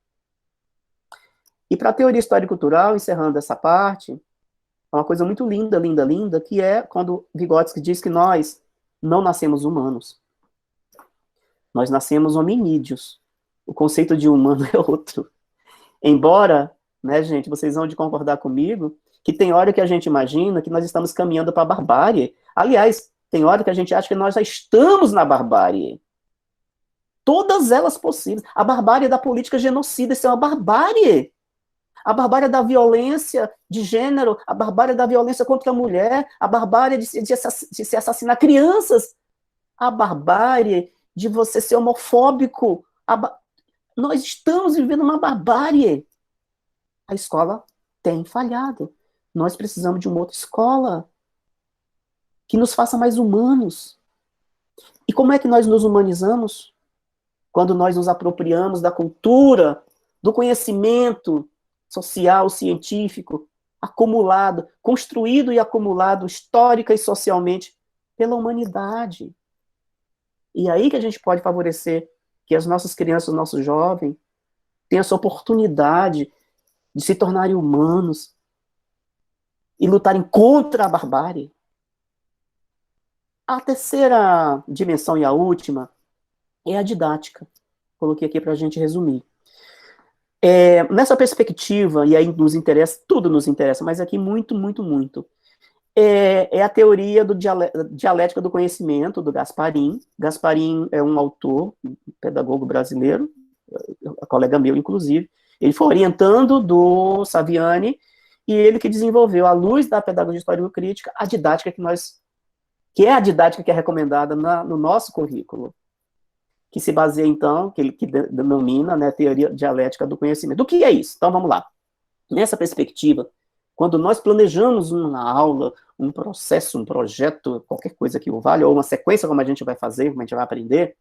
E para a teoria histórico-cultural, encerrando essa parte, é uma coisa muito linda, linda, linda, que é quando Vygotsky diz que nós não nascemos humanos. Nós nascemos hominídeos. O conceito de humano é outro. Embora, né, gente, vocês vão de concordar comigo, que tem hora que a gente imagina que nós estamos caminhando para a barbárie. Aliás, tem hora que a gente acha que nós já estamos na barbárie. Todas elas possíveis. A barbárie da política genocida, isso é uma barbárie. A barbárie da violência de gênero, a barbárie da violência contra a mulher, a barbárie de se assassinar crianças, a barbárie de você ser homofóbico. Nós estamos vivendo uma barbárie. A escola tem falhado. Nós precisamos de uma outra escola que nos faça mais humanos. E como é que nós nos humanizamos? Quando nós nos apropriamos da cultura, do conhecimento social, científico, acumulado, construído e acumulado histórica e socialmente pela humanidade. E aí que a gente pode favorecer que as nossas crianças, os nossos jovens, tenham essa oportunidade de se tornarem humanos e lutarem contra a barbárie. A terceira dimensão e a última é a didática. Coloquei aqui para a gente resumir. Nessa perspectiva, e aí nos interessa, tudo nos interessa, mas aqui muito, muito, muito, é a teoria do dialética do conhecimento, do Gasparin. Gasparin é um autor, um pedagogo brasileiro, colega meu, inclusive. Ele foi orientando do Saviani, e ele que desenvolveu, à luz da pedagogia histórico-crítica, a didática que é a didática que é recomendada no nosso currículo, que se baseia, então, que denomina, né, a teoria dialética do conhecimento. O que é isso? Então, vamos lá. Nessa perspectiva, quando nós planejamos uma aula, um processo, um projeto, qualquer coisa que o valha, ou uma sequência como a gente vai fazer, como a gente vai aprender,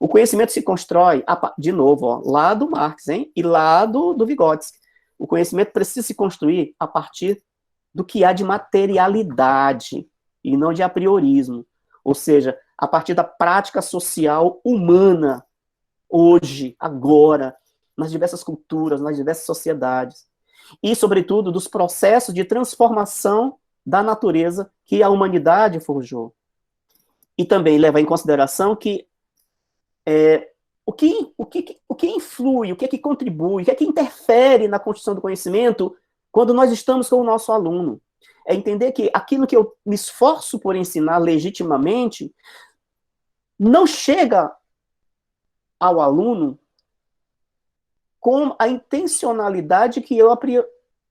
o conhecimento se constrói, de novo, ó, lá do Marx, hein, e lá do Vygotsky. O conhecimento precisa se construir a partir do que há de materialidade, e não de apriorismo. Ou seja, a partir da prática social humana, hoje, agora, nas diversas culturas, nas diversas sociedades. E, sobretudo, dos processos de transformação da natureza que a humanidade forjou. E também levar em consideração que o que influi, o que é que contribui, o que é que interfere na construção do conhecimento quando nós estamos com o nosso aluno. É entender que aquilo que eu me esforço por ensinar legitimamente não chega ao aluno com a intencionalidade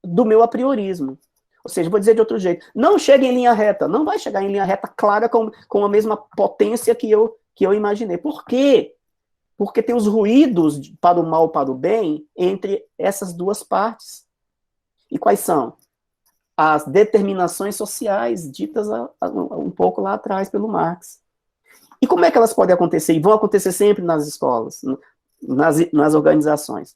do meu apriorismo. Ou seja, vou dizer de outro jeito, não chega em linha reta, não vai chegar em linha reta clara com a mesma potência que eu imaginei. Por quê? Porque tem os ruídos para o mal e para o bem entre essas duas partes. E quais são? As determinações sociais ditas um pouco lá atrás pelo Marx. E como é que elas podem acontecer? E vão acontecer sempre nas escolas, nas organizações.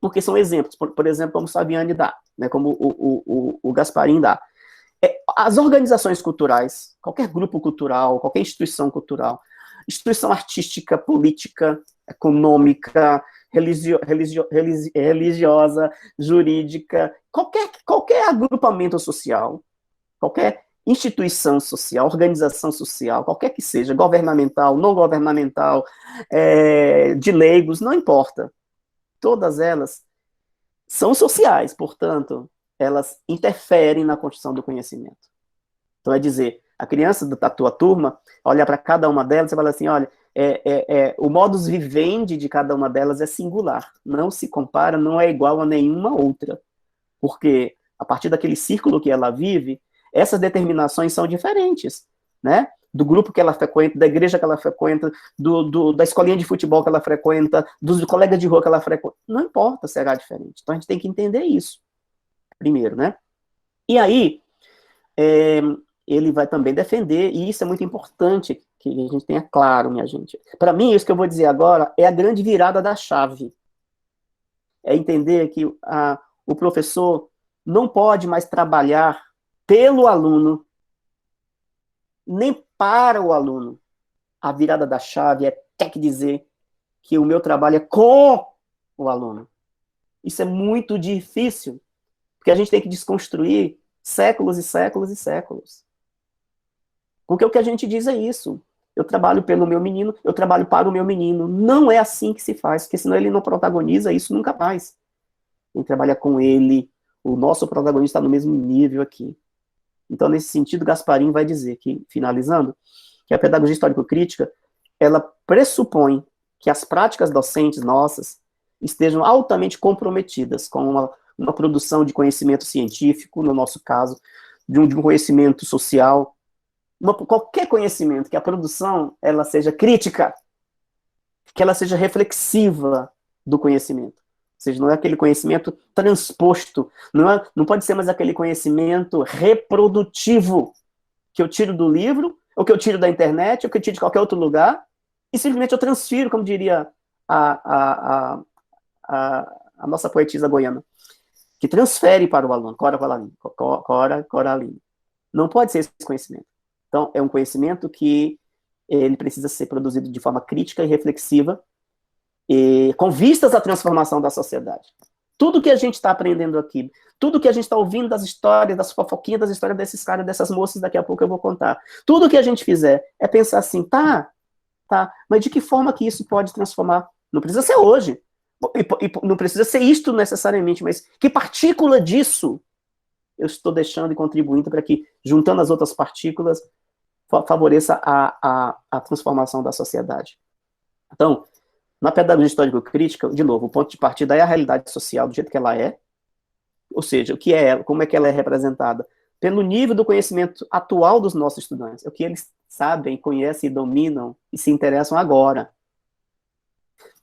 Porque são exemplos, por exemplo, como o Saviani dá, né, como o Gasparin dá. As organizações culturais, qualquer grupo cultural, qualquer instituição cultural, instituição artística, política, econômica, religiosa, jurídica, qualquer agrupamento social, qualquer instituição social, organização social, qualquer que seja, governamental, não governamental, de leigos, não importa. Todas elas são sociais, portanto, elas interferem na construção do conhecimento. Então, é dizer, a criança da tua turma, olha para cada uma delas e fala assim, olha, o modus vivendi de cada uma delas é singular, não se compara, não é igual a nenhuma outra, porque a partir daquele círculo que ela vive, essas determinações são diferentes, né? Do grupo que ela frequenta, da igreja que ela frequenta, da escolinha de futebol que ela frequenta, dos colegas de rua que ela frequenta, não importa, será diferente. Então a gente tem que entender isso, primeiro, né? E aí, ele vai também defender, e isso é muito importante que a gente tenha claro, minha gente. Para mim, isso que eu vou dizer agora é a grande virada da chave. É entender que o professor não pode mais trabalhar pelo aluno, nem para o aluno. A virada da chave é ter que dizer que o meu trabalho é com o aluno. Isso é muito difícil, porque a gente tem que desconstruir séculos e séculos e séculos. Porque o que a gente diz é isso. Eu trabalho pelo meu menino, eu trabalho para o meu menino. Não é assim que se faz, porque senão ele não protagoniza isso nunca mais. Quem trabalha com ele, o nosso protagonista está no mesmo nível aqui. Então, nesse sentido, Gasparim vai dizer que, finalizando, que a pedagogia histórico-crítica, ela pressupõe que as práticas docentes nossas estejam altamente comprometidas com uma produção de conhecimento científico, no nosso caso, de um conhecimento social, qualquer conhecimento, que a produção ela seja crítica, que ela seja reflexiva do conhecimento. Ou seja, não é aquele conhecimento transposto, não pode ser mais aquele conhecimento reprodutivo que eu tiro do livro, ou que eu tiro da internet, ou que eu tiro de qualquer outro lugar, e simplesmente eu transfiro, como diria a nossa poetisa goiana, que transfere para o aluno, Coraline. Não pode ser esse conhecimento. Então, é um conhecimento que ele precisa ser produzido de forma crítica e reflexiva, com vistas à transformação da sociedade. Tudo que a gente está aprendendo aqui, tudo que a gente está ouvindo das histórias, das fofoquinhas, das histórias desses caras, dessas moças, daqui a pouco eu vou contar. Tudo que a gente fizer é pensar assim, tá, mas de que forma que isso pode transformar? Não precisa ser hoje, e não precisa ser isto necessariamente, mas que partícula disso eu estou deixando e contribuindo para que, juntando as outras partículas, favoreça a transformação da sociedade. Então, na pedagogia histórico-crítica, de novo, o ponto de partida é a realidade social do jeito que ela é, ou seja, o que é ela, como é que ela é representada, pelo nível do conhecimento atual dos nossos estudantes, o que eles sabem, conhecem, dominam e se interessam agora.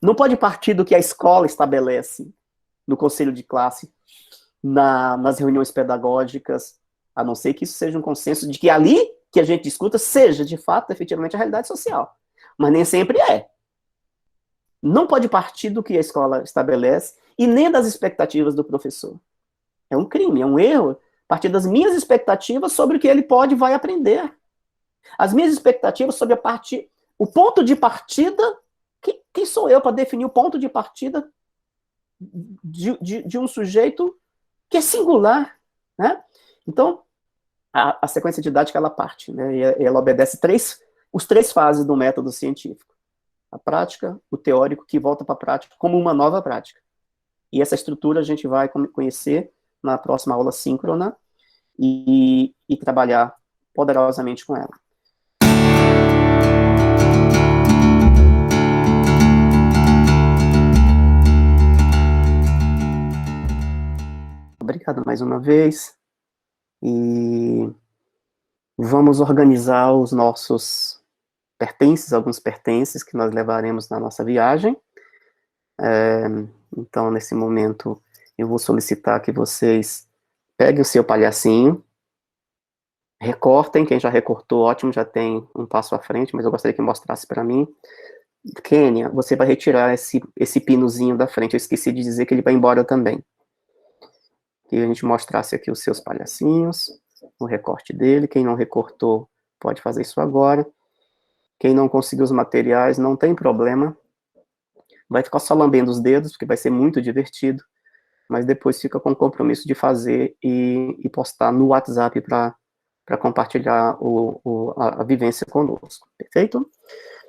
Não pode partir do que a escola estabelece no conselho de classe, nas reuniões pedagógicas, a não ser que isso seja um consenso de que ali que a gente discuta seja, de fato, efetivamente a realidade social. Mas nem sempre é. Não pode partir do que a escola estabelece e nem das expectativas do professor. É um crime, é um erro, partir das minhas expectativas sobre o que ele pode e vai aprender. As minhas expectativas sobre o ponto de partida, quem sou eu para definir o ponto de partida de um sujeito que é singular, né? Então, a sequência didática, ela parte, né? E ela obedece os três fases do método científico. A prática, o teórico, que volta para a prática como uma nova prática. E essa estrutura a gente vai conhecer na próxima aula síncrona e trabalhar poderosamente com ela. Obrigado mais uma vez. E vamos organizar os nossos pertences, alguns pertences que nós levaremos na nossa viagem. Então, nesse momento, eu vou solicitar que vocês peguem o seu palhacinho, recortem, quem já recortou, ótimo, já tem um passo à frente, mas eu gostaria que mostrasse para mim. Kênia, você vai retirar esse pinozinho da frente, eu esqueci de dizer que ele vai embora também. Que a gente mostrasse aqui os seus palhacinhos, o recorte dele, quem não recortou pode fazer isso agora. Quem não conseguiu os materiais, não tem problema, vai ficar só lambendo os dedos, porque vai ser muito divertido, mas depois fica com o compromisso de fazer e postar no WhatsApp para compartilhar a vivência conosco, perfeito?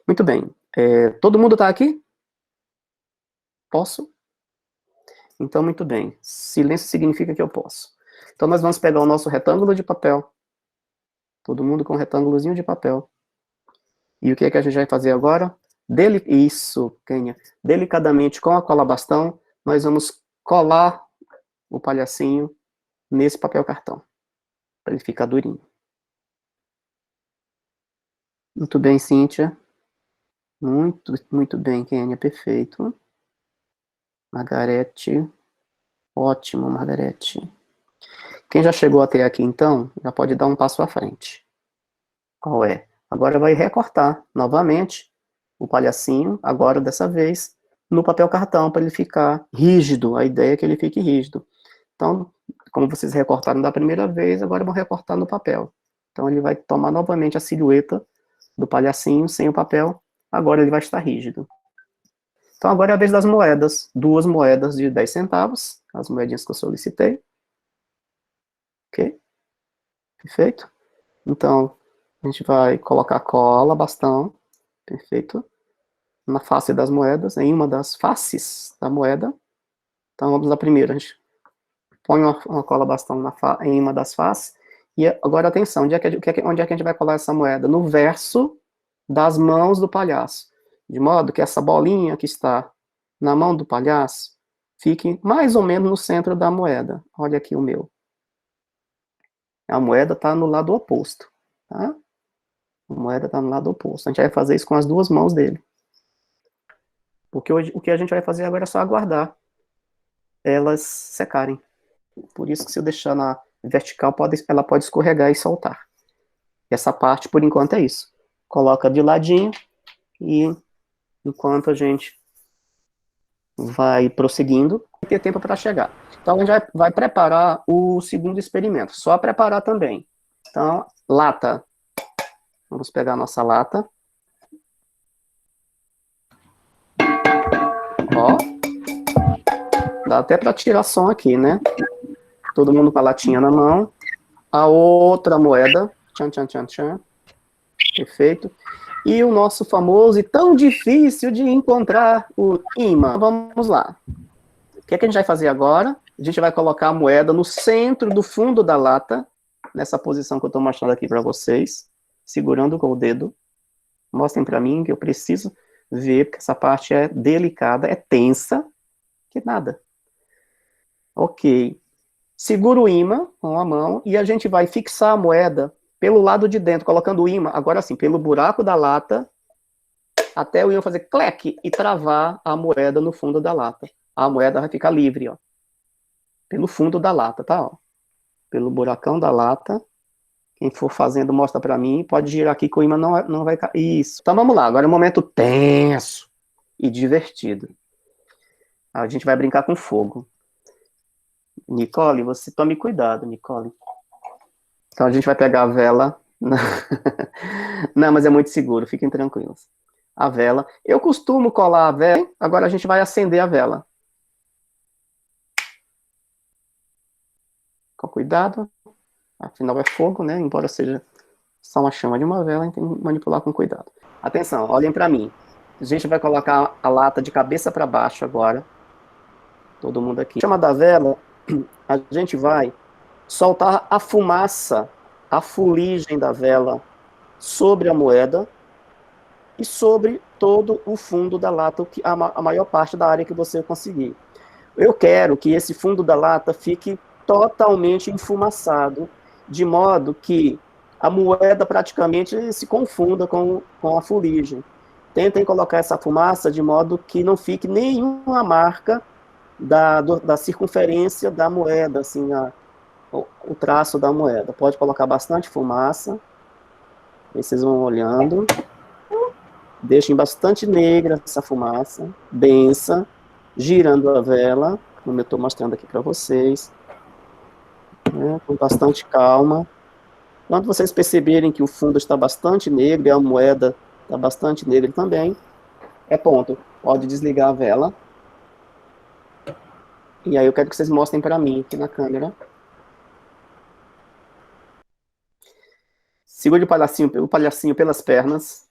Muito bem. Todo mundo está aqui? Posso? Então, muito bem. Silêncio significa que eu posso. Então, nós vamos pegar o nosso retângulo de papel. Todo mundo com um retângulozinho de papel. E o que é que a gente vai fazer agora? Isso, Kênia. Delicadamente, com a cola bastão, nós vamos colar o palhacinho nesse papel cartão, para ele ficar durinho. Muito bem, Cíntia. Muito, muito bem, Kênia, perfeito. Margarete, ótimo, Margarete. Quem já chegou até aqui, então, já pode dar um passo à frente. Qual é? Agora vai recortar novamente o palhacinho, agora dessa vez, no papel cartão, para ele ficar rígido. A ideia é que ele fique rígido. Então, como vocês recortaram da primeira vez, agora vão recortar no papel. Então, ele vai tomar novamente a silhueta do palhacinho sem o papel. Agora ele vai estar rígido. Então, agora é a vez das moedas. 2 moedas de 10 centavos, as moedinhas que eu solicitei. Ok? Perfeito? Então, a gente vai colocar cola, bastão, perfeito? Na face das moedas, em uma das faces da moeda. Então, vamos lá primeiro, a gente põe uma cola bastão em uma das faces. E agora, atenção, onde é que a gente vai colar essa moeda? No verso das mãos do palhaço. De modo que essa bolinha que está na mão do palhaço fique mais ou menos no centro da moeda. Olha aqui o meu. A moeda está no lado oposto, tá? A moeda está no lado oposto. A gente vai fazer isso com as 2 mãos dele. Porque hoje, o que a gente vai fazer agora é só aguardar elas secarem. Por isso que se eu deixar na vertical, ela pode escorregar e soltar. Essa parte, por enquanto, é isso. Coloca de ladinho e enquanto a gente vai prosseguindo, tem tempo para chegar. Então, a gente vai preparar o segundo experimento. Só preparar também. Então, lata. Vamos pegar a nossa lata. Ó. Dá até para tirar som aqui, né? Todo mundo com a latinha na mão. A outra moeda. Tchan, tchan, tchan, tchan. Perfeito. E o nosso famoso e tão difícil de encontrar o imã. Vamos lá. O que é que a gente vai fazer agora? A gente vai colocar a moeda no centro do fundo da lata, nessa posição que eu estou mostrando aqui para vocês, segurando com o dedo. Mostrem para mim que eu preciso ver, porque essa parte é delicada, é tensa, que nada. Ok. Segura o imã com a mão e a gente vai fixar a moeda pelo lado de dentro, colocando o imã, agora sim, pelo buraco da lata, até o imã fazer cleque e travar a moeda no fundo da lata. A moeda vai ficar livre, ó. Pelo fundo da lata, tá? Ó. Pelo buracão da lata. Quem for fazendo, mostra pra mim. Pode girar aqui que o imã não vai cair. Isso. Então vamos lá. Agora é um momento tenso e divertido. A gente vai brincar com fogo. Nicole, você tome cuidado, Nicole. Então a gente vai pegar a vela. Não, mas é muito seguro, fiquem tranquilos. A vela. Eu costumo colar a vela, agora a gente vai acender a vela. Com cuidado, afinal é fogo, né? Embora seja só uma chama de uma vela, a gente tem que manipular com cuidado. Atenção, olhem para mim. A gente vai colocar a lata de cabeça para baixo agora. Todo mundo aqui. Chama da vela, a gente vai soltar a fumaça, a fuligem da vela sobre a moeda e sobre todo o fundo da lata, a maior parte da área que você conseguir. Eu quero que esse fundo da lata fique totalmente enfumaçado, de modo que a moeda praticamente se confunda com a fuligem. Tentem colocar essa fumaça de modo que não fique nenhuma marca da circunferência da moeda, assim, o traço da moeda. Pode colocar bastante fumaça, aí vocês vão olhando. Deixem bastante negra essa fumaça, densa, girando a vela, como eu estou mostrando aqui para vocês, né, com bastante calma. Quando vocês perceberem que o fundo está bastante negro e a moeda está bastante negra também, é ponto. Pode desligar a vela. E aí eu quero que vocês mostrem para mim aqui na câmera. Segure o palhacinho pelas pernas.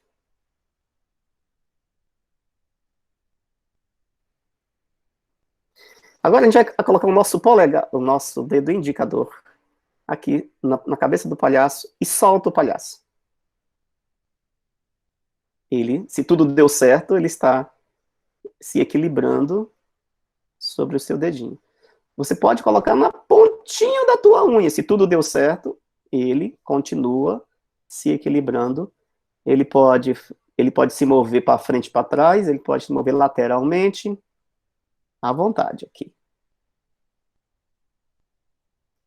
Agora a gente vai colocar o nosso polegar, o nosso dedo indicador aqui na cabeça do palhaço e solta o palhaço. Ele, se tudo deu certo, ele está se equilibrando sobre o seu dedinho. Você pode colocar na pontinha da tua unha. Se tudo deu certo, ele continua se equilibrando. Ele pode se mover para frente e para trás, ele pode se mover lateralmente, à vontade aqui.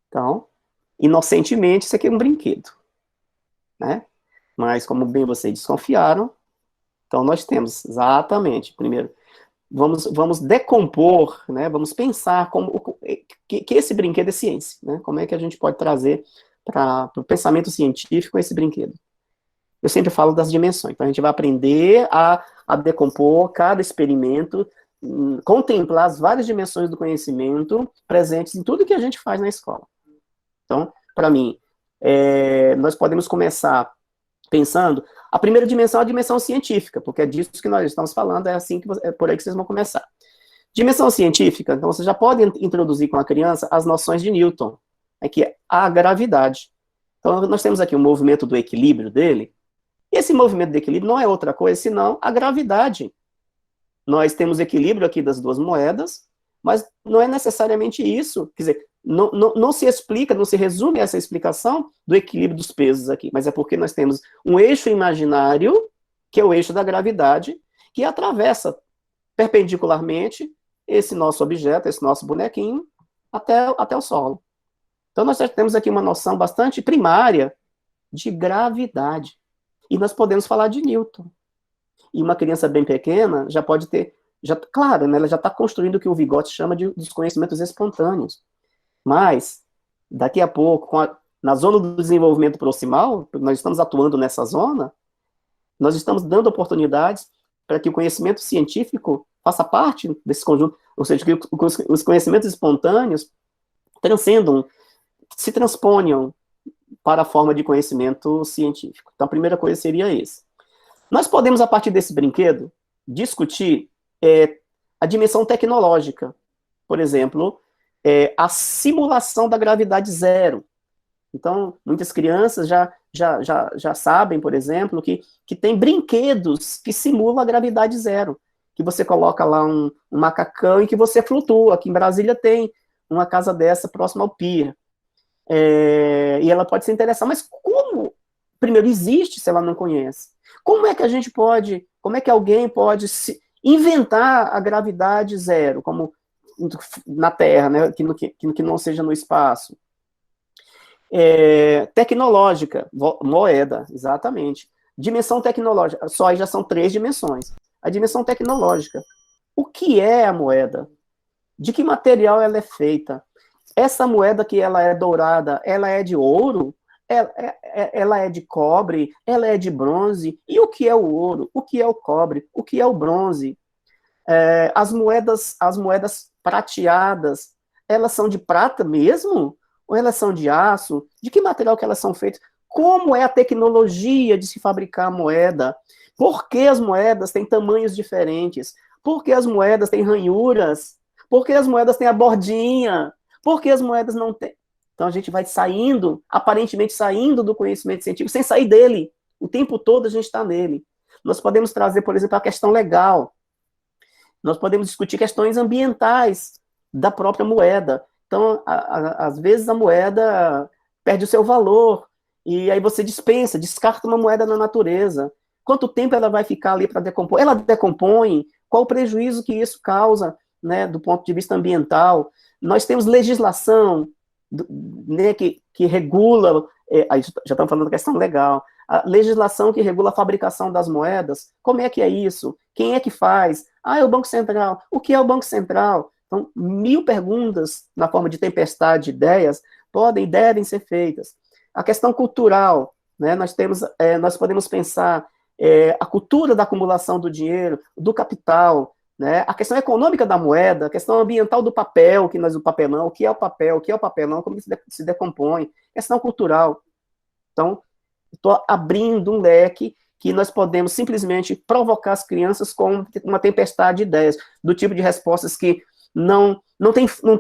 Então, inocentemente, isso aqui é um brinquedo, né? Mas, como bem vocês desconfiaram, então nós temos, exatamente, primeiro, vamos decompor, né? Vamos pensar que esse brinquedo é ciência, né? Como é que a gente pode trazer para o pensamento científico esse brinquedo? Eu sempre falo das dimensões, então a gente vai aprender a decompor cada experimento, contemplar as várias dimensões do conhecimento presentes em tudo que a gente faz na escola. Então, para mim, nós podemos começar pensando, a primeira dimensão é a dimensão científica, porque é disso que nós estamos falando, é por aí que vocês vão começar. Dimensão científica, então você já pode introduzir com a criança as noções de Newton, que é a gravidade. Então, nós temos aqui o movimento do equilíbrio dele, e esse movimento de equilíbrio não é outra coisa senão a gravidade. Nós temos equilíbrio aqui das duas moedas, mas não é necessariamente isso, quer dizer, não se explica, não se resume essa explicação do equilíbrio dos pesos aqui, mas é porque nós temos um eixo imaginário, que é o eixo da gravidade, que atravessa perpendicularmente esse nosso objeto, esse nosso bonequinho, até o solo. Então nós já temos aqui uma noção bastante primária de gravidade. E nós podemos falar de Newton. E uma criança bem pequena já pode ter, claro, né, ela já está construindo o que o Vygotsky chama dos conhecimentos espontâneos. Mas, daqui a pouco, na zona do desenvolvimento proximal, nós estamos atuando nessa zona, nós estamos dando oportunidades para que o conhecimento científico faça parte desse conjunto, ou seja, que os conhecimentos espontâneos transcendam, se transponham para a forma de conhecimento científico. Então, a primeira coisa seria esse. Nós podemos, a partir desse brinquedo, discutir a dimensão tecnológica. Por exemplo, a simulação da gravidade zero. Então, muitas crianças já sabem, por exemplo, que tem brinquedos que simulam a gravidade zero, que você coloca lá um macacão e que você flutua. Aqui em Brasília tem uma casa dessa próxima ao pier. E ela pode se interessar, mas como, primeiro, existe se ela não conhece? Como é que alguém pode inventar a gravidade zero, como na Terra, né, que não seja no espaço? Tecnológica, moeda, exatamente. Dimensão tecnológica, só aí já são 3 dimensões. A dimensão tecnológica, o que é a moeda? De que material ela é feita? Essa moeda que ela é dourada, ela é de ouro? Ela é de cobre? Ela é de bronze? E o que é o ouro? O que é o cobre? O que é o bronze? As moedas prateadas, elas são de prata mesmo? Ou elas são de aço? De que material que elas são feitas? Como é a tecnologia de se fabricar a moeda? Por que as moedas têm tamanhos diferentes? Por que as moedas têm ranhuras? Por que as moedas têm a bordinha? Por que as moedas não têm? Então a gente vai aparentemente saindo do conhecimento científico, sem sair dele. O tempo todo a gente está nele. Nós podemos trazer, por exemplo, a questão legal. Nós podemos discutir questões ambientais da própria moeda. Então, às vezes a moeda perde o seu valor, e aí você descarta uma moeda na natureza. Quanto tempo ela vai ficar ali para decompor? Ela decompõe? Qual o prejuízo que isso causa, né, do ponto de vista ambiental? Nós temos legislação, né, que regula, aí já estamos falando da questão legal, a legislação que regula a fabricação das moedas. Como é que é isso? Quem é que faz? É o Banco Central. O que é o Banco Central? Então, 1000 perguntas na forma de tempestade de ideias podem e devem ser feitas. A questão cultural, né, nós podemos pensar a cultura da acumulação do dinheiro, do capital, né, a questão econômica da moeda, a questão ambiental do papel, o papelão, o que é o papel, o que é o papelão, como se decompõe, questão cultural. Então, estou abrindo um leque que nós podemos simplesmente provocar as crianças com uma tempestade de ideias, do tipo de respostas que não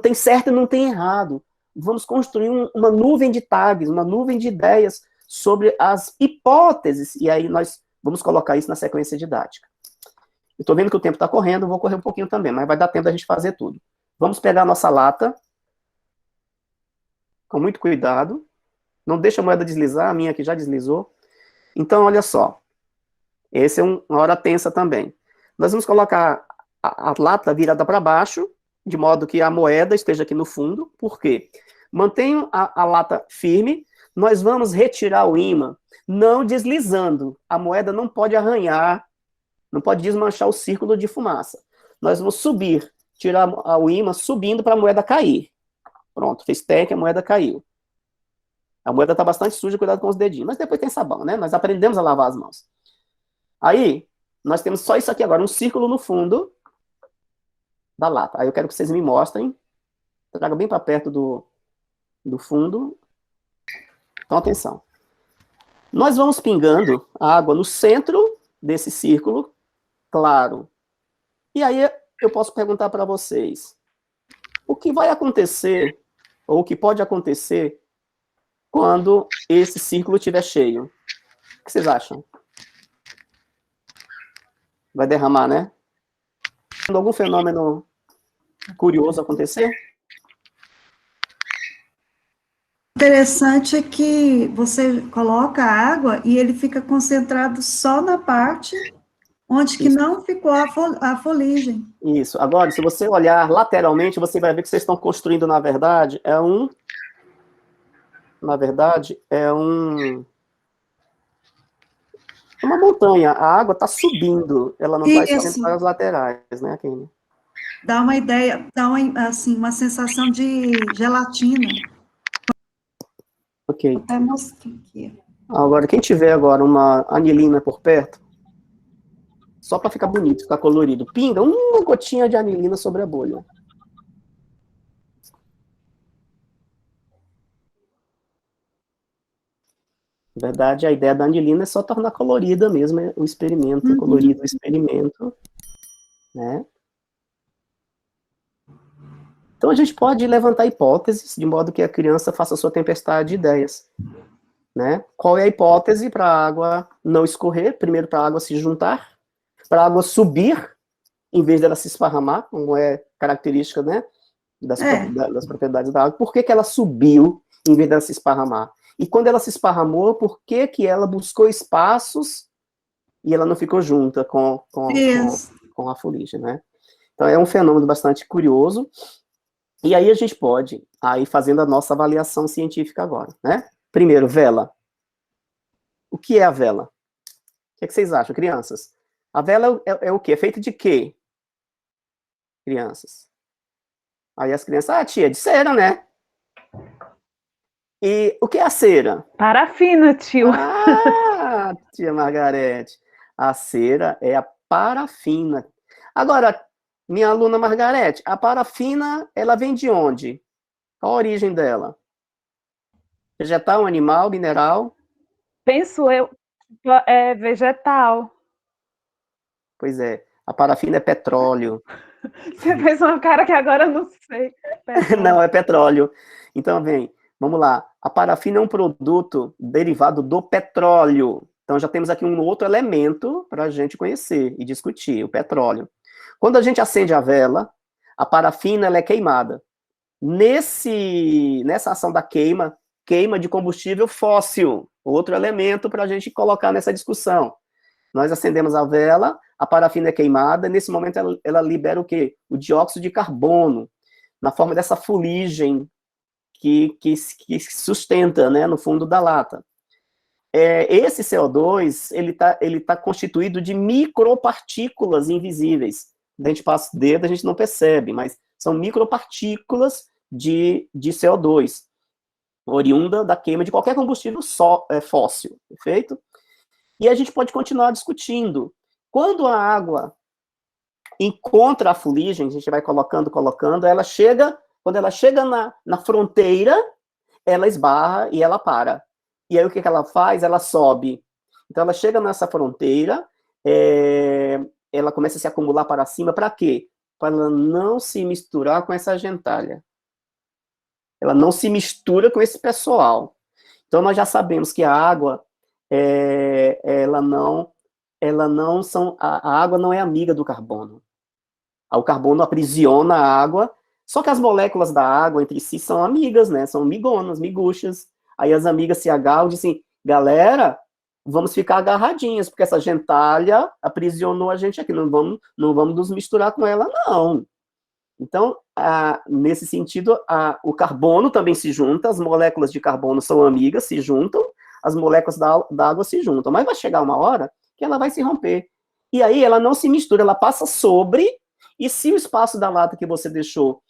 tem certo e não tem errado. Vamos construir uma nuvem de tags, uma nuvem de ideias sobre as hipóteses, e aí nós vamos colocar isso na sequência didática. Eu estou vendo que o tempo está correndo, vou correr um pouquinho também, mas vai dar tempo da gente fazer tudo. Vamos pegar a nossa lata, com muito cuidado, não deixa a moeda deslizar, a minha aqui já deslizou. Então, olha só, essa é uma hora tensa também. Nós vamos colocar a lata virada para baixo, de modo que a moeda esteja aqui no fundo. Por quê? Mantenham a lata firme, nós vamos retirar o ímã, não deslizando. A moeda não pode arranhar, não pode desmanchar o círculo de fumaça. Nós vamos subir, tirar o ímã subindo para a moeda cair. Pronto, fez tec, a moeda caiu. A moeda está bastante suja, cuidado com os dedinhos. Mas depois tem sabão, né? Nós aprendemos a lavar as mãos. Aí, nós temos só isso aqui agora, um círculo no fundo da lata. Aí eu quero que vocês me mostrem. Traga bem para perto do fundo. Então, atenção. Nós vamos pingando a água no centro desse círculo, claro. E aí eu posso perguntar para vocês, o que vai acontecer, ou o que pode acontecer, quando esse círculo estiver cheio? O que vocês acham? Vai derramar, né? Algum fenômeno curioso acontecer? Interessante é que você coloca a água e ele fica concentrado só na parte onde que não ficou a foligem. Isso. Agora, se você olhar lateralmente, você vai ver que vocês estão construindo, na verdade, uma montanha. A água está subindo, ela não está escorrendo para as laterais, né, Kenny? Dá uma ideia, dá uma sensação de gelatina. Ok. Vou até mostrar aqui. Agora, quem tiver agora uma anilina por perto, só para ficar bonito, ficar colorido, pinga uma gotinha de anilina sobre a bolha. Na verdade, a ideia da anilina é só tornar colorida mesmo o experimento, colorido o experimento, né? Então a gente pode levantar hipóteses, de modo que a criança faça a sua tempestade de ideias, né? Qual é a hipótese para a água não escorrer? Primeiro, para a água se juntar, para a água subir, em vez dela se esparramar, como é característica, né, das propriedades da água. Por que ela subiu, em vez dela se esparramar? E quando ela se esparramou, por que ela buscou espaços e ela não ficou junta com a fuligem, né? Então é um fenômeno bastante curioso. E aí a gente pode ir fazendo a nossa avaliação científica agora, né? Primeiro, vela. O que é a vela? O que vocês acham, crianças? A vela é o quê? É feita de quê? Crianças. Aí as crianças, tia, de cera, né? E o que é a cera? Parafina, tio. Ah, tia Margarete. A cera é a parafina. Agora, minha aluna Margarete, a parafina, ela vem de onde? Qual a origem dela? Vegetal, animal, mineral? Penso eu, é vegetal. Pois é, a parafina é petróleo. Você fez uma cara que agora eu não sei. Não, é petróleo. Então, vamos lá. A parafina é um produto derivado do petróleo. Então, já temos aqui um outro elemento para a gente conhecer e discutir, o petróleo. Quando a gente acende a vela, a parafina ela é queimada. Nessa ação da queima de combustível fóssil, outro elemento para a gente colocar nessa discussão. Nós acendemos a vela, a parafina é queimada, nesse momento ela libera o quê? O dióxido de carbono, na forma dessa fuligem que sustenta, né, no fundo da lata. Esse CO2, ele tá constituído de micropartículas invisíveis. A gente passa o dedo, a gente não percebe, mas são micropartículas de CO2, oriunda da queima de qualquer combustível fóssil, perfeito? E a gente pode continuar discutindo. Quando a água encontra a fuligem, a gente vai colocando, quando ela chega na fronteira, ela esbarra e ela para. E aí o que ela faz? Ela sobe. Então ela chega nessa fronteira, ela começa a se acumular para cima, para quê? Para ela não se misturar com essa gentalha. Ela não se mistura com esse pessoal. Então nós já sabemos que a água, a água não é amiga do carbono. O carbono aprisiona a água, só que as moléculas da água entre si são amigas, né? São migonas, miguxas. Aí as amigas se agarram e dizem assim, galera, vamos ficar agarradinhas, porque essa gentalha aprisionou a gente aqui, não vamos nos misturar com ela, não. Então, nesse sentido, o carbono também se junta, as moléculas de carbono são amigas, se juntam, as moléculas da água se juntam, mas vai chegar uma hora que ela vai se romper. E aí ela não se mistura, ela passa sobre, e se o espaço da lata que você deixou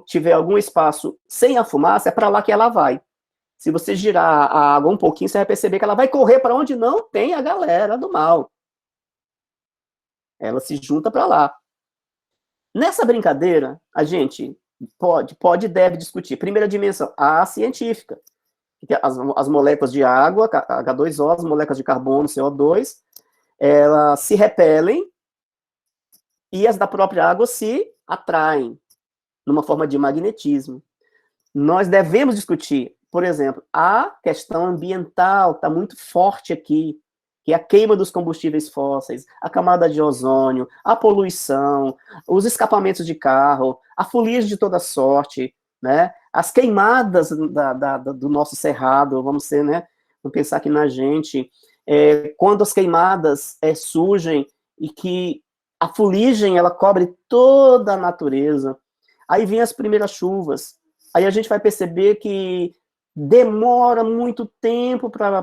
tiver algum espaço sem a fumaça, é para lá que ela vai. Se você girar a água um pouquinho, você vai perceber que ela vai correr para onde não tem a galera do mal. Ela se junta para lá. Nessa brincadeira, a gente pode e deve discutir. Primeira dimensão, a científica. As moléculas de água, H2O, as moléculas de carbono, CO2, elas se repelem e as da própria água se atraem, numa forma de magnetismo. Nós devemos discutir, por exemplo, a questão ambiental está muito forte aqui, que é a queima dos combustíveis fósseis, a camada de ozônio, a poluição, os escapamentos de carro, a fuligem de toda sorte, né? As queimadas do nosso cerrado, vamos pensar aqui na gente, quando as queimadas surgem e que a fuligem, ela cobre toda a natureza, aí vem as primeiras chuvas, aí a gente vai perceber que demora muito tempo para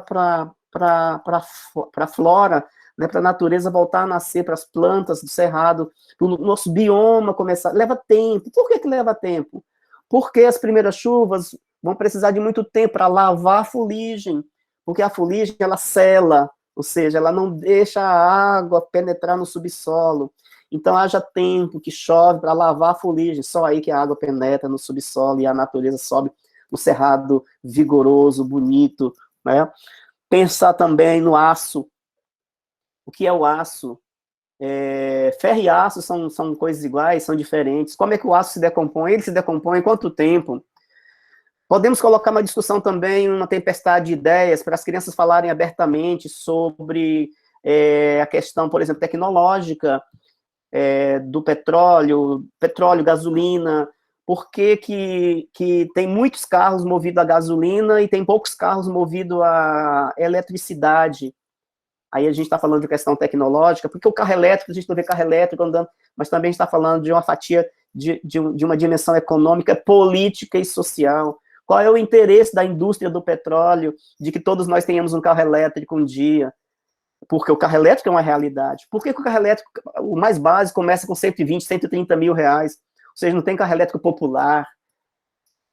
a flora, né, para a natureza voltar a nascer, para as plantas do cerrado, para o nosso bioma começar. Leva tempo. Por que leva tempo? Porque as primeiras chuvas vão precisar de muito tempo para lavar a fuligem, porque a fuligem, ela sela, ou seja, ela não deixa a água penetrar no subsolo. Então, haja tempo que chove para lavar a fuligem, só aí que a água penetra no subsolo e a natureza sobe o cerrado vigoroso, bonito, né? Pensar também no aço. O que é o aço? Ferro e aço são coisas iguais, são diferentes. Como é que o aço se decompõe? Ele se decompõe em quanto tempo? Podemos colocar uma discussão também, uma tempestade de ideias, para as crianças falarem abertamente sobre a questão, por exemplo, tecnológica do petróleo, gasolina. Por que tem muitos carros movidos a gasolina e tem poucos carros movidos a eletricidade? Aí a gente está falando de questão tecnológica, porque o carro elétrico, a gente não vê carro elétrico andando, mas também a gente está falando de uma fatia de uma dimensão econômica, política e social. Qual é o interesse da indústria do petróleo de que todos nós tenhamos um carro elétrico um dia? Porque o carro elétrico é uma realidade. Por que o carro elétrico, o mais básico, começa com 120, 130 mil reais? Ou seja, não tem carro elétrico popular.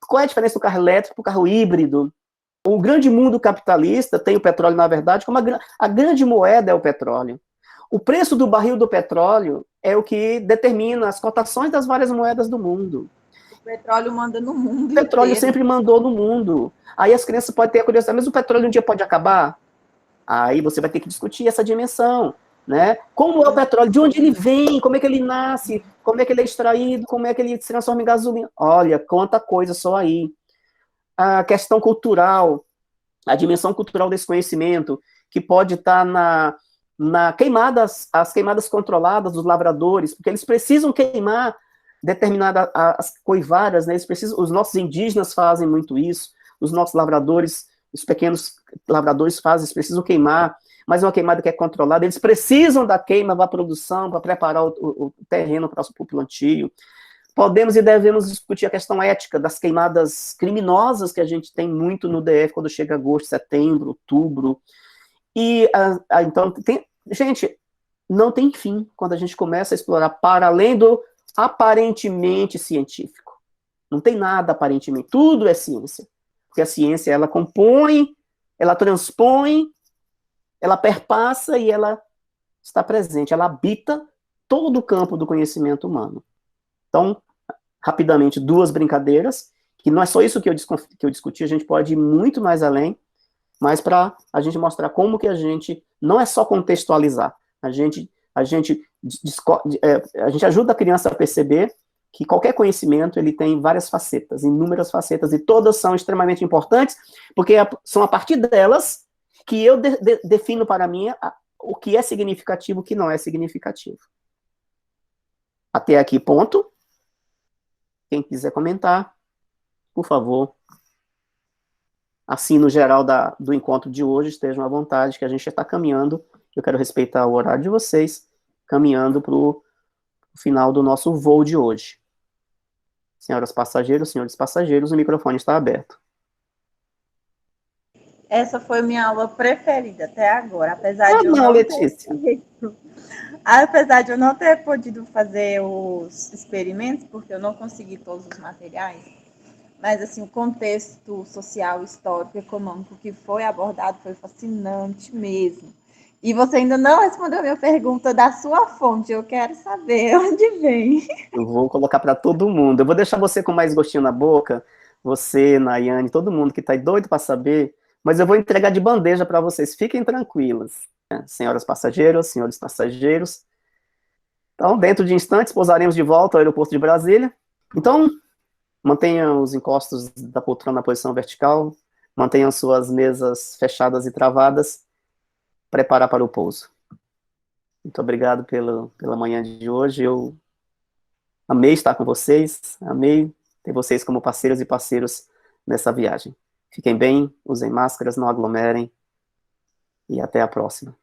Qual é a diferença do carro elétrico para o carro híbrido? O grande mundo capitalista tem o petróleo, na verdade, como a grande moeda é o petróleo. O preço do barril do petróleo é o que determina as cotações das várias moedas do mundo. O petróleo manda no mundo. O petróleo inteiro. sempre mandou no mundo. Aí as crianças podem ter a curiosidade, mas o petróleo um dia pode acabar? Aí você vai ter que discutir essa dimensão, né? Como é o petróleo? De onde ele vem? Como é que ele nasce? Como é que ele é extraído? Como é que ele se transforma em gasolina? Olha, quanta coisa só aí. A questão cultural, a dimensão cultural desse conhecimento, que pode estar as queimadas controladas dos lavradores, porque eles precisam queimar determinadas as coivaras, né? Os nossos indígenas fazem muito isso, os nossos lavradores, os pequenos lavradores fazem, eles precisam queimar, mas é uma queimada que é controlada, eles precisam da queima para a produção, para preparar o terreno para o plantio. Podemos e devemos discutir a questão ética das queimadas criminosas que a gente tem muito no DF quando chega agosto, setembro, outubro. E, então, gente, não tem fim quando a gente começa a explorar para além do aparentemente científico. Não tem nada aparentemente, tudo é ciência. Porque a ciência, ela compõe, ela transpõe, ela perpassa e ela está presente, ela habita todo o campo do conhecimento humano. Então, rapidamente, duas brincadeiras, que não é só isso que eu discuti, a gente pode ir muito mais além, mas para a gente mostrar como que a gente, não é só contextualizar, a gente ajuda a criança a perceber que qualquer conhecimento, ele tem várias facetas, inúmeras facetas, e todas são extremamente importantes, porque são a partir delas que eu defino para mim o que é significativo e o que não é significativo. Até aqui, ponto. Quem quiser comentar, por favor, assim, no geral do encontro de hoje, estejam à vontade, que a gente já está caminhando, eu quero respeitar o horário de vocês, caminhando para o final do nosso voo de hoje. Senhoras passageiros, senhores passageiros, o microfone está aberto. Essa foi minha aula preferida até agora, apesar de eu não, não Letícia. apesar de eu não ter podido fazer os experimentos, porque eu não consegui todos os materiais, mas assim, o contexto social, histórico, econômico que foi abordado foi fascinante mesmo. E você ainda não respondeu a minha pergunta da sua fonte, eu quero saber onde vem. Eu vou colocar para todo mundo. Eu vou deixar você com mais gostinho na boca, você, Nayane, todo mundo que está doido para saber, mas eu vou entregar de bandeja para vocês. Fiquem tranquilas, né? Senhoras passageiras, senhores passageiros. Então, dentro de instantes, pousaremos de volta ao aeroporto de Brasília. Então, mantenham os encostos da poltrona na posição vertical, mantenham suas mesas fechadas e travadas, preparar para o pouso. Muito obrigado pela manhã de hoje. Eu amei estar com vocês, amei ter vocês como parceiras e parceiros nessa viagem. Fiquem bem, usem máscaras, não aglomerem e até a próxima.